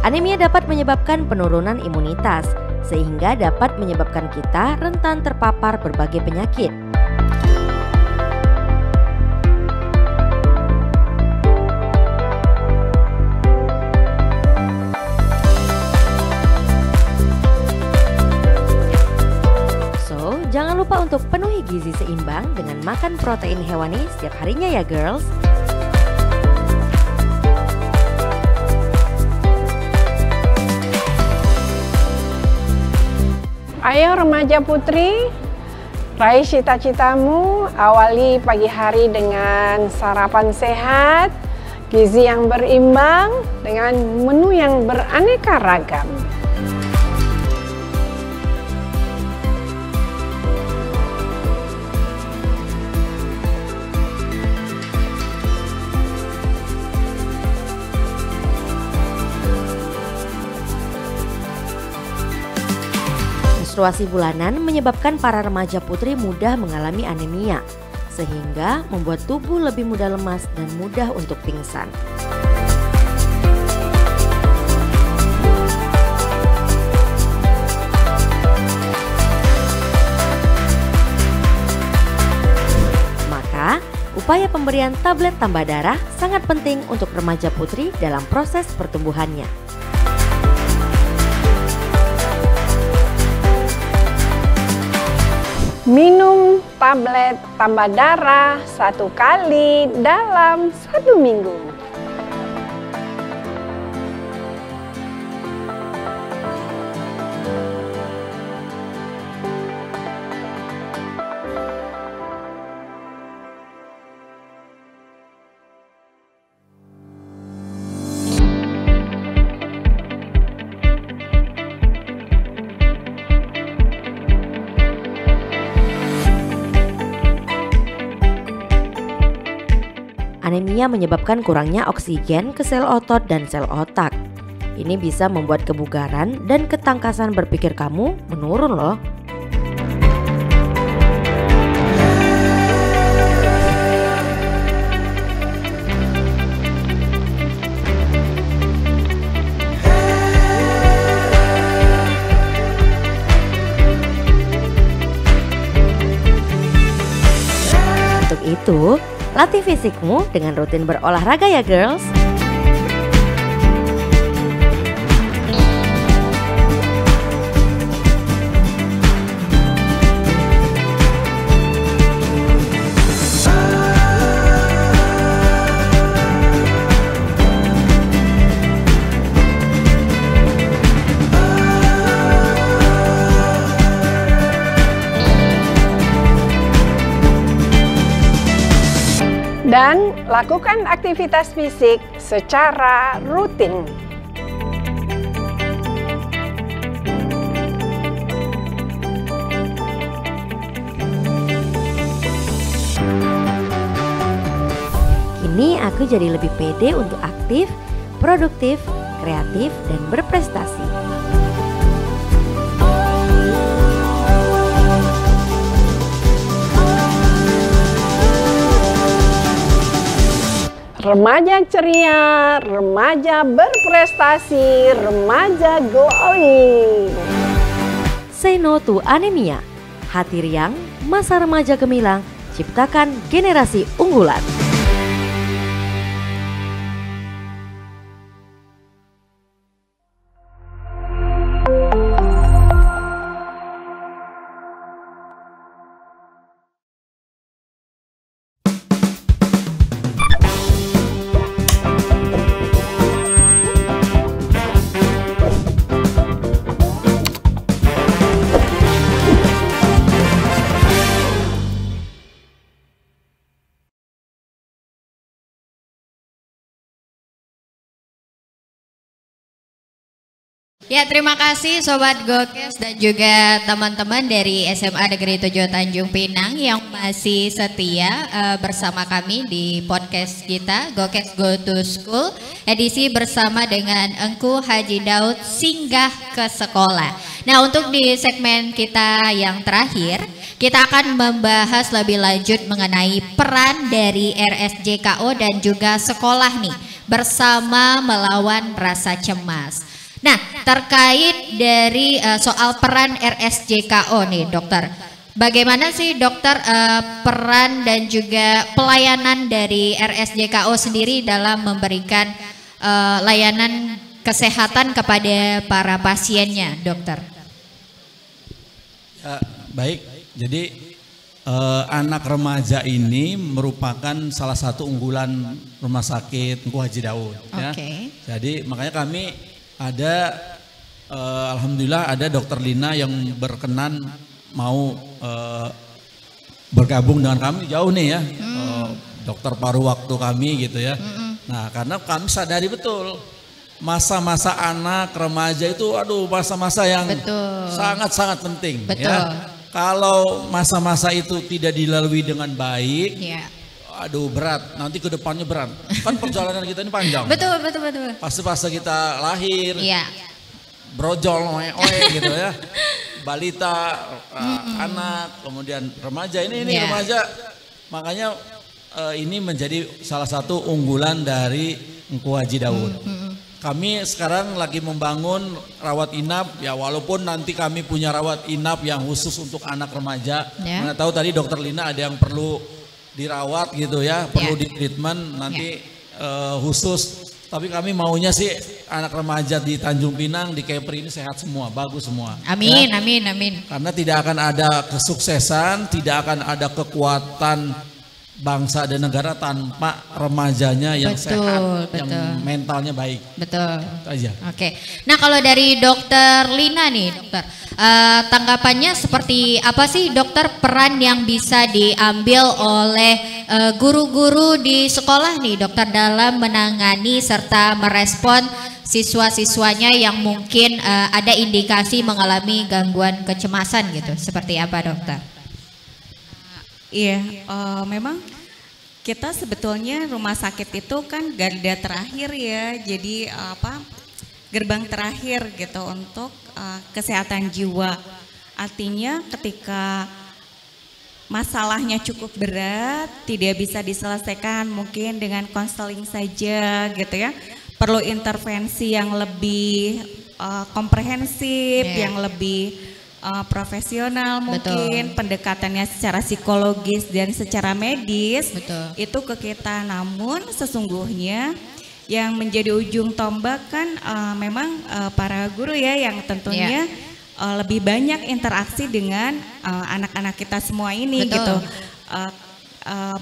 Anemia dapat menyebabkan penurunan imunitas, sehingga dapat menyebabkan kita rentan terpapar berbagai penyakit. So, jangan lupa untuk penuhi gizi seimbang dengan makan protein hewani setiap harinya ya girls. Ayo remaja putri, raih cita-citamu, awali pagi hari dengan sarapan sehat, gizi yang berimbang, dengan menu yang beraneka ragam. Menstruasi bulanan menyebabkan para remaja putri mudah mengalami anemia, sehingga membuat tubuh lebih mudah lemas dan mudah untuk pingsan. Maka, upaya pemberian tablet tambah darah sangat penting untuk remaja putri dalam proses pertumbuhannya. Minum tablet tambah darah 1 kali dalam 1 minggu. Anemia menyebabkan kurangnya oksigen ke sel otot dan sel otak. Ini bisa membuat kebugaran dan ketangkasan berpikir kamu menurun loh. Untuk itu, latih fisikmu dengan rutin berolahraga ya girls. Dan lakukan aktivitas fisik secara rutin. Kini aku jadi lebih pede untuk aktif, produktif, kreatif, dan berprestasi. Remaja ceria, remaja berprestasi, remaja glowing. Say no to anemia. Hati riang, masa remaja gemilang, ciptakan generasi unggulan. Ya, terima kasih Sobat Gokes dan juga teman-teman dari SMA Negeri 7 Tanjung Pinang yang masih setia bersama kami di podcast kita Gokes Go to School edisi bersama dengan Engku Haji Daud singgah ke sekolah. Nah, untuk di segmen kita yang terakhir kita akan membahas lebih lanjut mengenai peran dari RSJKO dan juga sekolah nih bersama melawan rasa cemas. Nah, terkait dari soal peran RSJKO nih dokter, bagaimana sih dokter peran dan juga pelayanan dari RSJKO sendiri dalam memberikan layanan kesehatan kepada para pasiennya dokter? Ya, baik, jadi anak remaja ini merupakan salah satu unggulan rumah sakit Engku Haji Daud. Ya. Jadi makanya kami ada alhamdulillah ada Dokter Lina yang berkenan mau bergabung dengan kami jauh nih ya, dokter paruh waktu kami gitu ya. Nah, karena kami sadari betul masa-masa anak remaja itu masa-masa yang sangat-sangat penting. Betul. Ya. Kalau masa-masa itu tidak dilalui dengan baik, berat, nanti ke depannya berat. Kan perjalanan kita ini panjang. Betul. Fase-fase kita lahir, brojol, gitu ya. Balita, anak, kemudian remaja, ini remaja. Makanya ini menjadi salah satu unggulan dari Engku Haji Daud. Kami sekarang lagi membangun rawat inap, ya walaupun nanti kami punya rawat inap yang khusus untuk anak remaja. Mana tahu tadi Dokter Lina ada yang perlu dirawat gitu ya, perlu di treatment nanti khusus. Tapi kami maunya sih anak remaja di Tanjung Pinang, di Kepri ini sehat semua, bagus semua. Amin, ya. amin. Karena tidak akan ada kesuksesan, tidak akan ada kekuatan bangsa dan negara tanpa remajanya yang sehat, yang mentalnya baik. Betul. Itu aja. Oke. Nah, kalau dari Dokter Lina nih, dokter, tanggapannya seperti apa sih dokter peran yang bisa diambil oleh guru-guru di sekolah nih, dokter, dalam menangani serta merespon siswa-siswanya yang mungkin ada indikasi mengalami gangguan kecemasan gitu? Seperti apa, dokter? Iya, memang kita sebetulnya rumah sakit itu kan garda terakhir ya, jadi gerbang terakhir gitu untuk kesehatan jiwa. Artinya ketika masalahnya cukup berat, tidak bisa diselesaikan mungkin dengan konseling saja gitu ya, perlu intervensi yang lebih komprehensif, yang lebih profesional mungkin. Pendekatannya secara psikologis dan secara medis itu ke kita. Namun sesungguhnya yang menjadi ujung tombak kan memang para guru ya, yang tentunya lebih banyak interaksi dengan anak-anak kita semua ini gitu.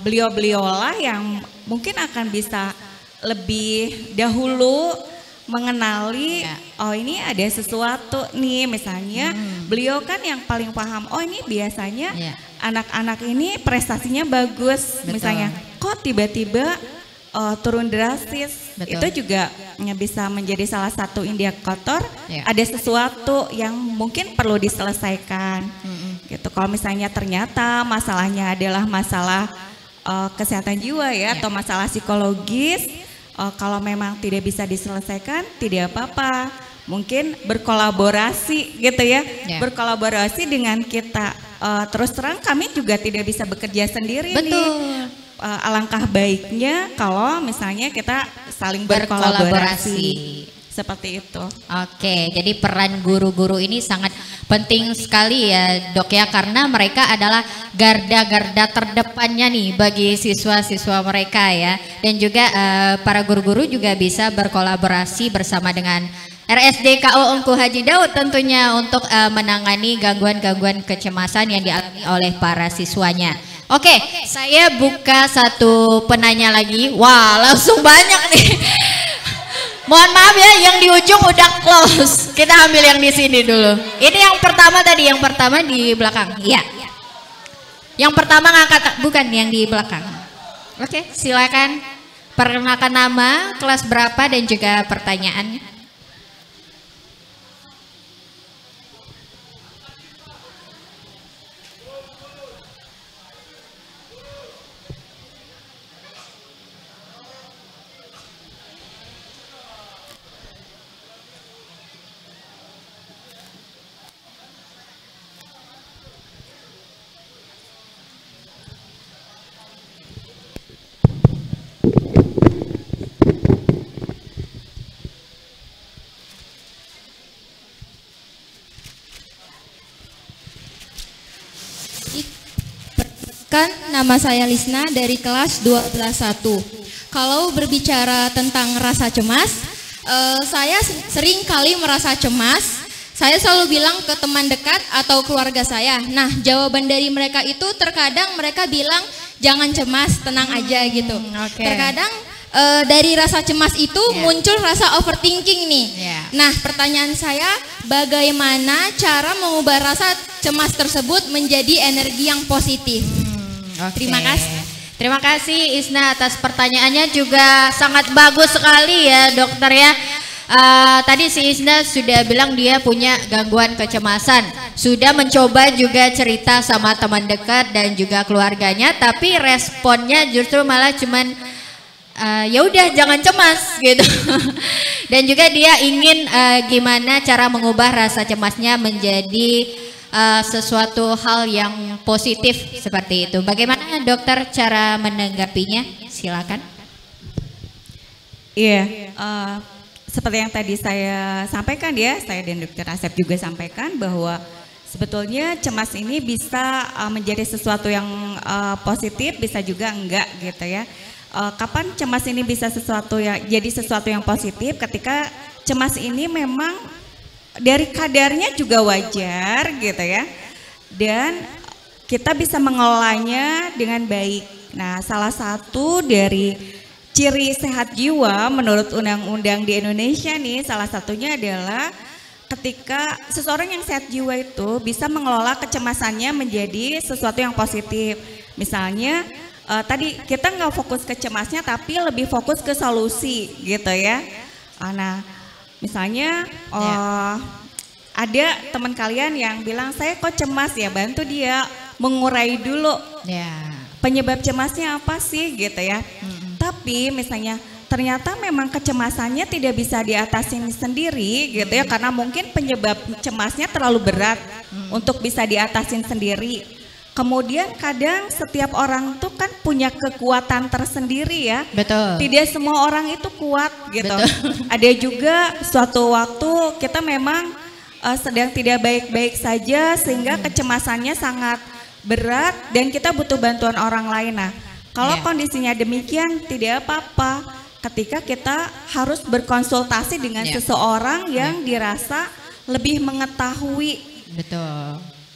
Beliau-beliaulah yang mungkin akan bisa lebih dahulu mengenali, oh ini ada sesuatu nih, misalnya beliau kan yang paling paham, oh ini biasanya anak-anak ini prestasinya bagus, misalnya kok tiba-tiba turun drastis. Itu juga bisa menjadi salah satu indikator ada sesuatu yang mungkin perlu diselesaikan gitu. Kalau misalnya ternyata masalahnya adalah masalah kesehatan jiwa ya, atau masalah psikologis, kalau memang tidak bisa diselesaikan, tidak apa-apa. Mungkin berkolaborasi gitu ya, berkolaborasi dengan kita. Terus terang kami juga tidak bisa bekerja sendiri nih. Alangkah baiknya kalau misalnya kita saling berkolaborasi. Seperti itu. Oke, jadi peran guru-guru ini sangat penting sekali ya dok ya, karena mereka adalah garda-garda terdepannya nih bagi siswa-siswa mereka ya. Dan juga para guru-guru juga bisa berkolaborasi bersama dengan RSJKO Engku Haji Daud tentunya untuk menangani gangguan-gangguan kecemasan yang dialami oleh para siswanya. Oke, saya buka satu penanya lagi. Wah, langsung banyak nih. Mohon maaf ya, yang di ujung udah close. Kita ambil yang di sini dulu. Ini yang pertama tadi, yang pertama di belakang. Iya. Yang pertama ngangkat, bukan yang di belakang. Oke, silakan. Perkenalkan nama, kelas berapa dan juga pertanyaannya. Nama saya Lisna dari kelas 12.1. Kalau berbicara tentang rasa cemas, saya sering kali merasa cemas. Saya selalu bilang ke teman dekat atau keluarga saya. Nah, jawaban dari mereka itu terkadang mereka bilang jangan cemas, tenang aja gitu. Terkadang dari rasa cemas itu muncul rasa overthinking nih. Nah, pertanyaan saya, bagaimana cara mengubah rasa cemas tersebut menjadi energi yang positif? Terima kasih. Terima kasih Isna atas pertanyaannya, juga sangat bagus sekali ya dokter ya. Tadi si Isna sudah bilang dia punya gangguan kecemasan, sudah mencoba juga cerita sama teman dekat dan juga keluarganya, tapi responnya justru malah cuman ya udah jangan cemas gitu. Dan juga dia ingin gimana cara mengubah rasa cemasnya menjadi sesuatu hal yang positif seperti itu. Bagaimana dokter cara menanggapinya? Silakan. Iya, seperti yang tadi saya sampaikan ya, saya dan Dokter Asep juga sampaikan bahwa sebetulnya cemas ini bisa menjadi sesuatu yang positif, bisa juga enggak gitu ya. Kapan cemas ini bisa jadi sesuatu yang positif? Ketika cemas ini memang dari kadarnya juga wajar gitu ya, dan kita bisa mengelolanya dengan baik. Nah, salah satu dari ciri sehat jiwa menurut undang-undang di Indonesia nih, salah satunya adalah ketika seseorang yang sehat jiwa itu bisa mengelola kecemasannya menjadi sesuatu yang positif. Misalnya tadi kita nggak fokus ke cemasnya tapi lebih fokus ke solusi gitu ya. Nah, misalnya ada teman kalian yang bilang saya kok cemas ya, bantu dia mengurai dulu penyebab cemasnya apa sih gitu ya. Tapi misalnya ternyata memang kecemasannya tidak bisa diatasin sendiri gitu ya, karena mungkin penyebab cemasnya terlalu berat untuk bisa diatasin sendiri. Kemudian kadang setiap orang tuh kan punya kekuatan tersendiri ya. Betul. Tidak semua orang itu kuat gitu. Ada juga suatu waktu kita memang sedang tidak baik-baik saja sehingga kecemasannya sangat berat dan kita butuh bantuan orang lain. Nah, kalau kondisinya demikian tidak apa-apa ketika kita harus berkonsultasi dengan seseorang yang dirasa lebih mengetahui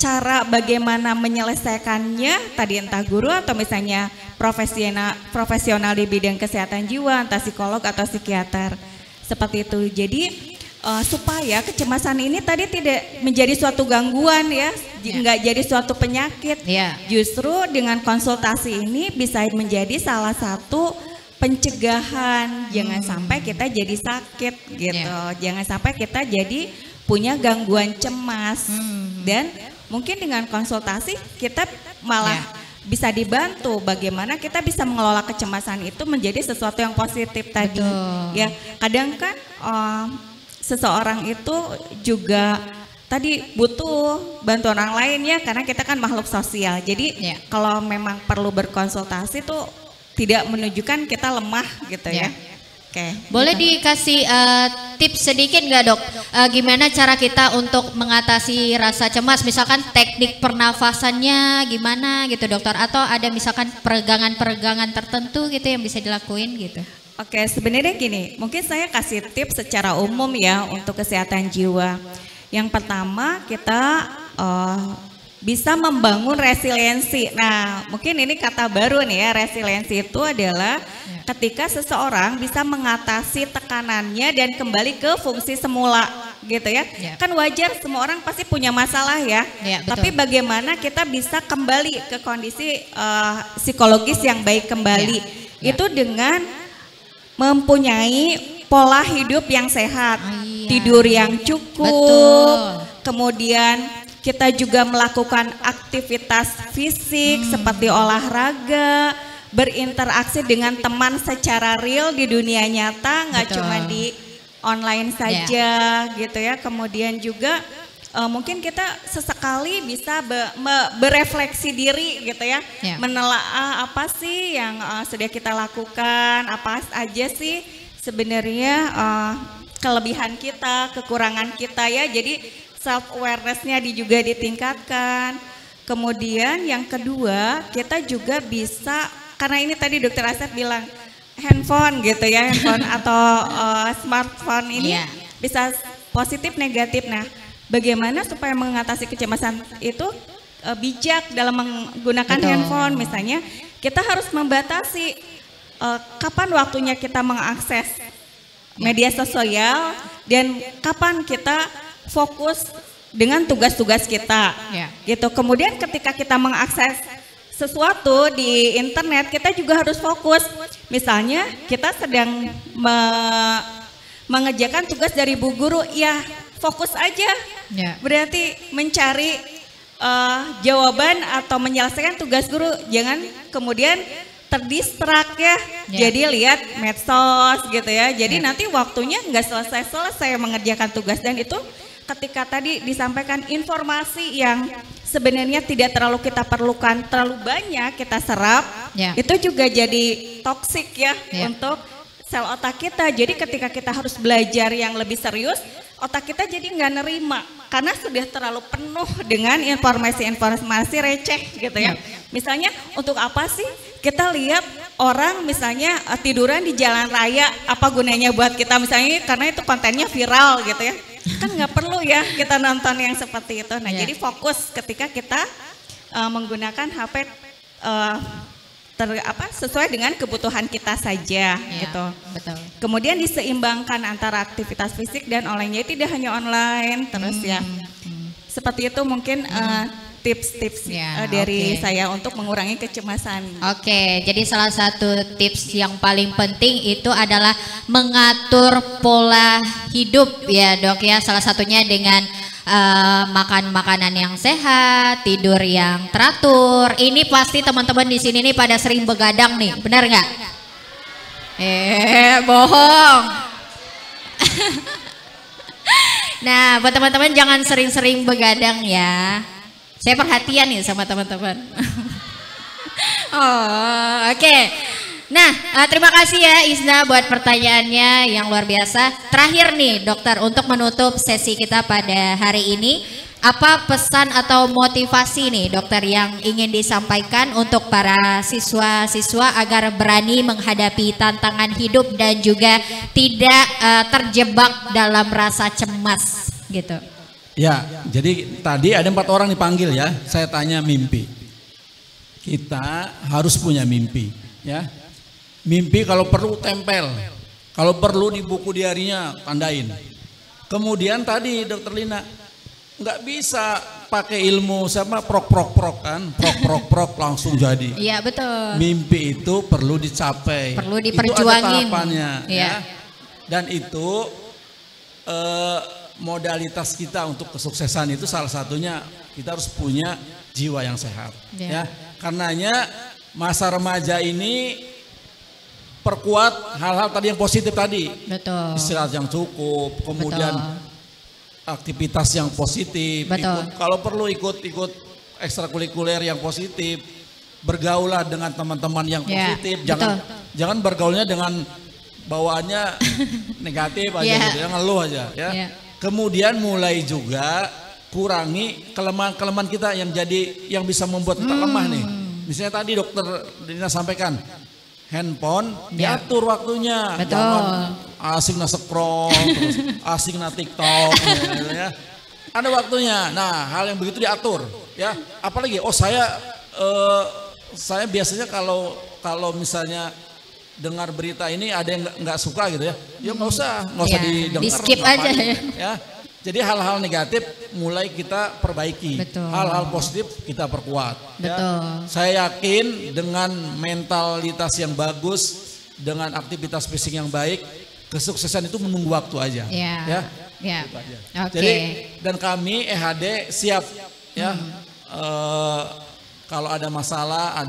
cara bagaimana menyelesaikannya, tadi entah guru atau misalnya profesional di bidang kesehatan jiwa, entah psikolog atau psikiater, seperti itu. Jadi supaya kecemasan ini tadi tidak menjadi suatu gangguan ya, nggak jadi suatu penyakit. Justru dengan konsultasi ini bisa menjadi salah satu pencegahan, jangan sampai kita jadi sakit gitu, jangan sampai kita jadi punya gangguan cemas. Dan mungkin dengan konsultasi kita malah bisa dibantu bagaimana kita bisa mengelola kecemasan itu menjadi sesuatu yang positif tadi. Ya, kadang kan seseorang itu juga tadi butuh bantuan orang lain ya, karena kita kan makhluk sosial. Jadi kalau memang perlu berkonsultasi tuh tidak menunjukkan kita lemah gitu ya. Boleh dikasih tips sedikit nggak dok? Gimana cara kita untuk mengatasi rasa cemas? Misalkan teknik pernafasannya gimana gitu dokter? Atau ada misalkan peregangan-peregangan tertentu gitu yang bisa dilakuin gitu? Oke, sebenarnya gini, mungkin saya kasih tips secara umum ya untuk kesehatan jiwa. Yang pertama kita bisa membangun resiliensi. Nah, mungkin ini kata baru nih ya, resiliensi itu adalah ketika seseorang bisa mengatasi tekanannya dan kembali ke fungsi semula gitu ya. Kan wajar, semua orang pasti punya masalah ya. Tapi bagaimana kita bisa kembali ke kondisi psikologis yang baik kembali. Itu dengan mempunyai pola hidup yang sehat, tidur yang cukup, kemudian kita juga melakukan aktivitas fisik seperti olahraga, berinteraksi dengan teman secara real di dunia nyata, nggak cuma di online saja gitu ya. Kemudian juga mungkin kita sesekali bisa berefleksi diri gitu ya, menelaah apa sih yang sudah kita lakukan, apa aja sih sebenarnya kelebihan kita, kekurangan kita ya. Jadi self awareness-nya juga ditingkatkan. Kemudian yang kedua, kita juga bisa, karena ini tadi Dokter Asep bilang handphone gitu ya, handphone atau smartphone ini bisa positif negatif. Nah, bagaimana supaya mengatasi kecemasan itu bijak dalam menggunakan handphone? Misalnya kita harus membatasi kapan waktunya kita mengakses media sosial dan kapan kita fokus dengan tugas-tugas kita, gitu. Kemudian ketika kita mengakses sesuatu di internet, kita juga harus fokus. Misalnya kita sedang mengerjakan tugas dari Bu Guru, ya fokus aja. Berarti mencari jawaban atau menyelesaikan tugas guru, jangan kemudian terdistrak ya. Jadi lihat medsos gitu ya. Jadi nanti waktunya nggak selesai mengerjakan tugas, dan itu ketika tadi disampaikan informasi yang sebenarnya tidak terlalu kita perlukan, terlalu banyak kita serap, itu juga jadi toksik ya untuk sel otak kita. Jadi ketika kita harus belajar yang lebih serius, otak kita jadi nggak nerima karena sudah terlalu penuh dengan informasi-informasi receh gitu ya. Misalnya untuk apa sih kita lihat orang misalnya tiduran di jalan raya, apa gunanya buat kita misalnya, karena itu kontennya viral gitu ya. Kan nggak perlu ya kita nonton yang seperti itu. Nah jadi fokus ketika kita menggunakan HP sesuai dengan kebutuhan kita saja gitu. Betul. Kemudian diseimbangkan antara aktivitas fisik dan online, jadi tidak hanya online terus ya. Seperti itu mungkin tips-tips dari saya untuk mengurangi kecemasan. Oke, jadi salah satu tips yang paling penting itu adalah mengatur pola hidup ya Dok ya. Salah satunya dengan makan makanan yang sehat, tidur yang teratur. Ini pasti teman-teman di sini nih pada sering begadang nih, benar nggak? Bohong. Nah, buat teman-teman jangan sering-sering begadang ya. Saya perhatian nih sama teman-teman. Oke. Nah, terima kasih ya Isna buat pertanyaannya yang luar biasa. Terakhir nih dokter, untuk menutup sesi kita pada hari ini, apa pesan atau motivasi nih dokter yang ingin disampaikan untuk para siswa-siswa agar berani menghadapi tantangan hidup dan juga tidak terjebak dalam rasa cemas gitu? Ya, jadi tadi ada 4 orang dipanggil ya, saya tanya mimpi. Kita harus punya mimpi ya. Mimpi kalau perlu tempel, kalau perlu di buku diarinya tandain. Kemudian tadi Dokter Lina, nggak bisa pakai ilmu sama prok kan, prok langsung jadi. Iya betul. Mimpi itu perlu dicapai, perlu diperjuangin. Itu ada tahapannya ya. Dan itu modalitas kita untuk kesuksesan itu salah satunya kita harus punya jiwa yang sehat ya. Karenanya masa remaja ini perkuat hal-hal tadi yang positif tadi. Betul. Istirahat yang cukup, kemudian aktivitas yang positif. Kalau perlu ikut ekstrakurikuler yang positif, bergaulah dengan teman-teman yang positif. Jangan bergaulnya dengan bawaannya negatif aja, gitu, ngeluh aja. Ya. Kemudian mulai juga kurangi kelemahan-kelemahan kita yang bisa membuat kita lemah nih. Misalnya tadi Dokter Dina sampaikan, handphone diatur waktunya. Jangan asik scroll, terus asik TikTok gitu ya. Ada waktunya. Nah, hal yang begitu diatur ya. Apalagi saya biasanya kalau misalnya dengar berita ini ada yang nggak suka gitu ya. Ya nggak usah didengar. Di skip aja ya. Jadi hal-hal negatif mulai kita perbaiki, hal-hal positif kita perkuat. Ya. Saya yakin dengan mentalitas yang bagus, dengan aktivitas fisik yang baik, kesuksesan itu menunggu waktu aja. Jadi dan kami EHD siap ya. Kalau ada masalah,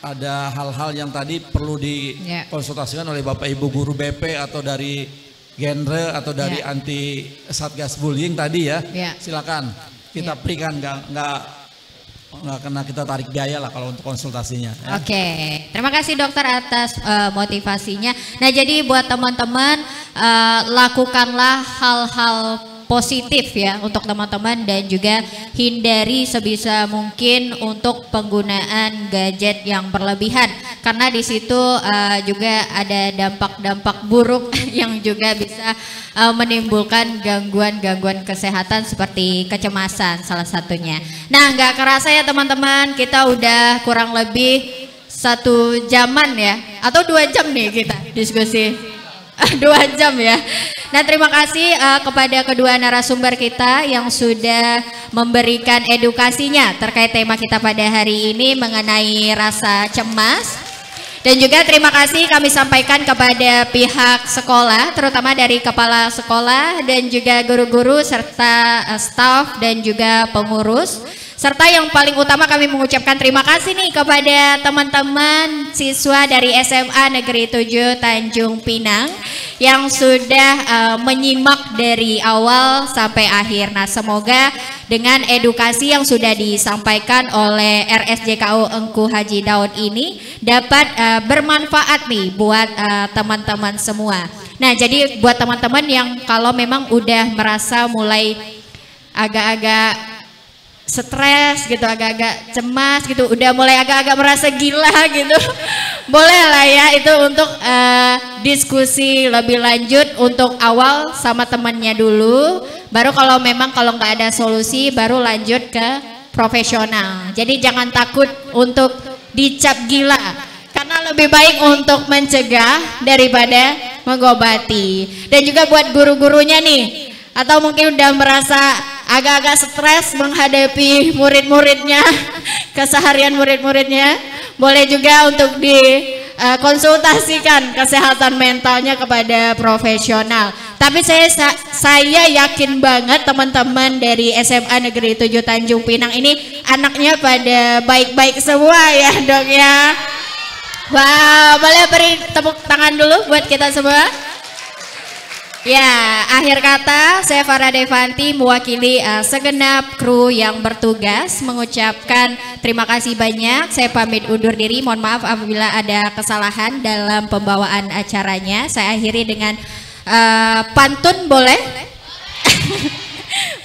ada hal-hal yang tadi perlu dikonsultasikan oleh Bapak Ibu guru BP atau dari genre atau dari anti satgas bullying tadi ya, silakan kita berikan, nggak kena kita tarik biaya lah kalau untuk konsultasinya. Oke, terima kasih dokter atas motivasinya. Nah jadi buat teman-teman lakukanlah hal-hal positif ya untuk teman-teman, dan juga hindari sebisa mungkin untuk penggunaan gadget yang berlebihan, karena di situ juga ada dampak-dampak buruk yang juga bisa menimbulkan gangguan-gangguan kesehatan seperti kecemasan salah satunya. Nah, nggak kerasa ya teman-teman, kita udah kurang lebih 1 jaman ya, atau 2 jam nih kita diskusi. 2 jam ya. Nah, terima kasih kepada kedua narasumber kita yang sudah memberikan edukasinya terkait tema kita pada hari ini mengenai rasa cemas. Dan juga terima kasih kami sampaikan kepada pihak sekolah, terutama dari kepala sekolah dan juga guru-guru serta staf dan juga pengurus. Serta yang paling utama kami mengucapkan terima kasih nih kepada teman-teman siswa dari SMA Negeri 7 Tanjung Pinang yang sudah menyimak dari awal sampai akhir. Nah, semoga dengan edukasi yang sudah disampaikan oleh RSJKU Engku Haji Daud ini dapat bermanfaat nih buat teman-teman semua. Nah, jadi buat teman-teman yang kalau memang udah merasa mulai agak-agak stres gitu, agak-agak cemas gitu, udah mulai agak-agak merasa gila gitu, boleh lah ya itu untuk diskusi lebih lanjut untuk awal sama temannya dulu, baru kalau memang kalau nggak ada solusi baru lanjut ke profesional. Jadi jangan takut untuk dicap gila, karena lebih baik untuk mencegah daripada mengobati. Dan juga buat guru-gurunya nih, atau mungkin udah merasa agak-agak stres menghadapi murid-muridnya, keseharian murid-muridnya, boleh juga untuk dikonsultasikan kesehatan mentalnya kepada profesional. Tapi saya yakin banget teman-teman dari SMA Negeri 7 Tanjung Pinang ini anaknya pada baik-baik semua ya Dok ya. Wow, boleh beri tepuk tangan dulu buat kita semua. Ya, akhir kata saya Farah Devanti mewakili segenap kru yang bertugas mengucapkan terima kasih banyak. Saya pamit undur diri, mohon maaf apabila ada kesalahan dalam pembawaan acaranya. Saya akhiri dengan pantun, boleh?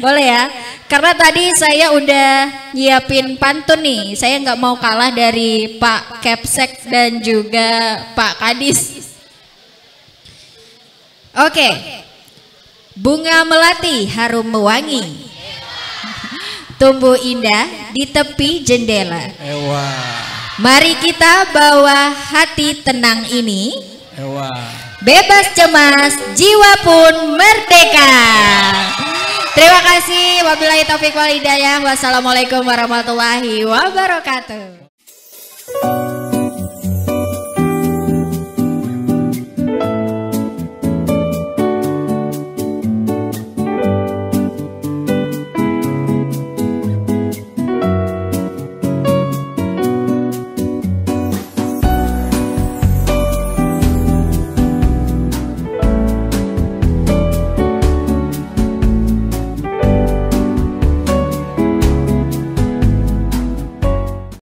Boleh ya? Karena tadi saya udah nyiapin pantun nih. Saya nggak mau kalah dari Pak Kepsek dan juga Pak Kadis. Oke, bunga melati harum mewangi, tumbuh indah di tepi jendela. Mari kita bawa hati tenang ini, bebas cemas, jiwa pun merdeka. Terima kasih. Wabillahi taufiq wal hidayah. Wassalamualaikum warahmatullahi wabarakatuh.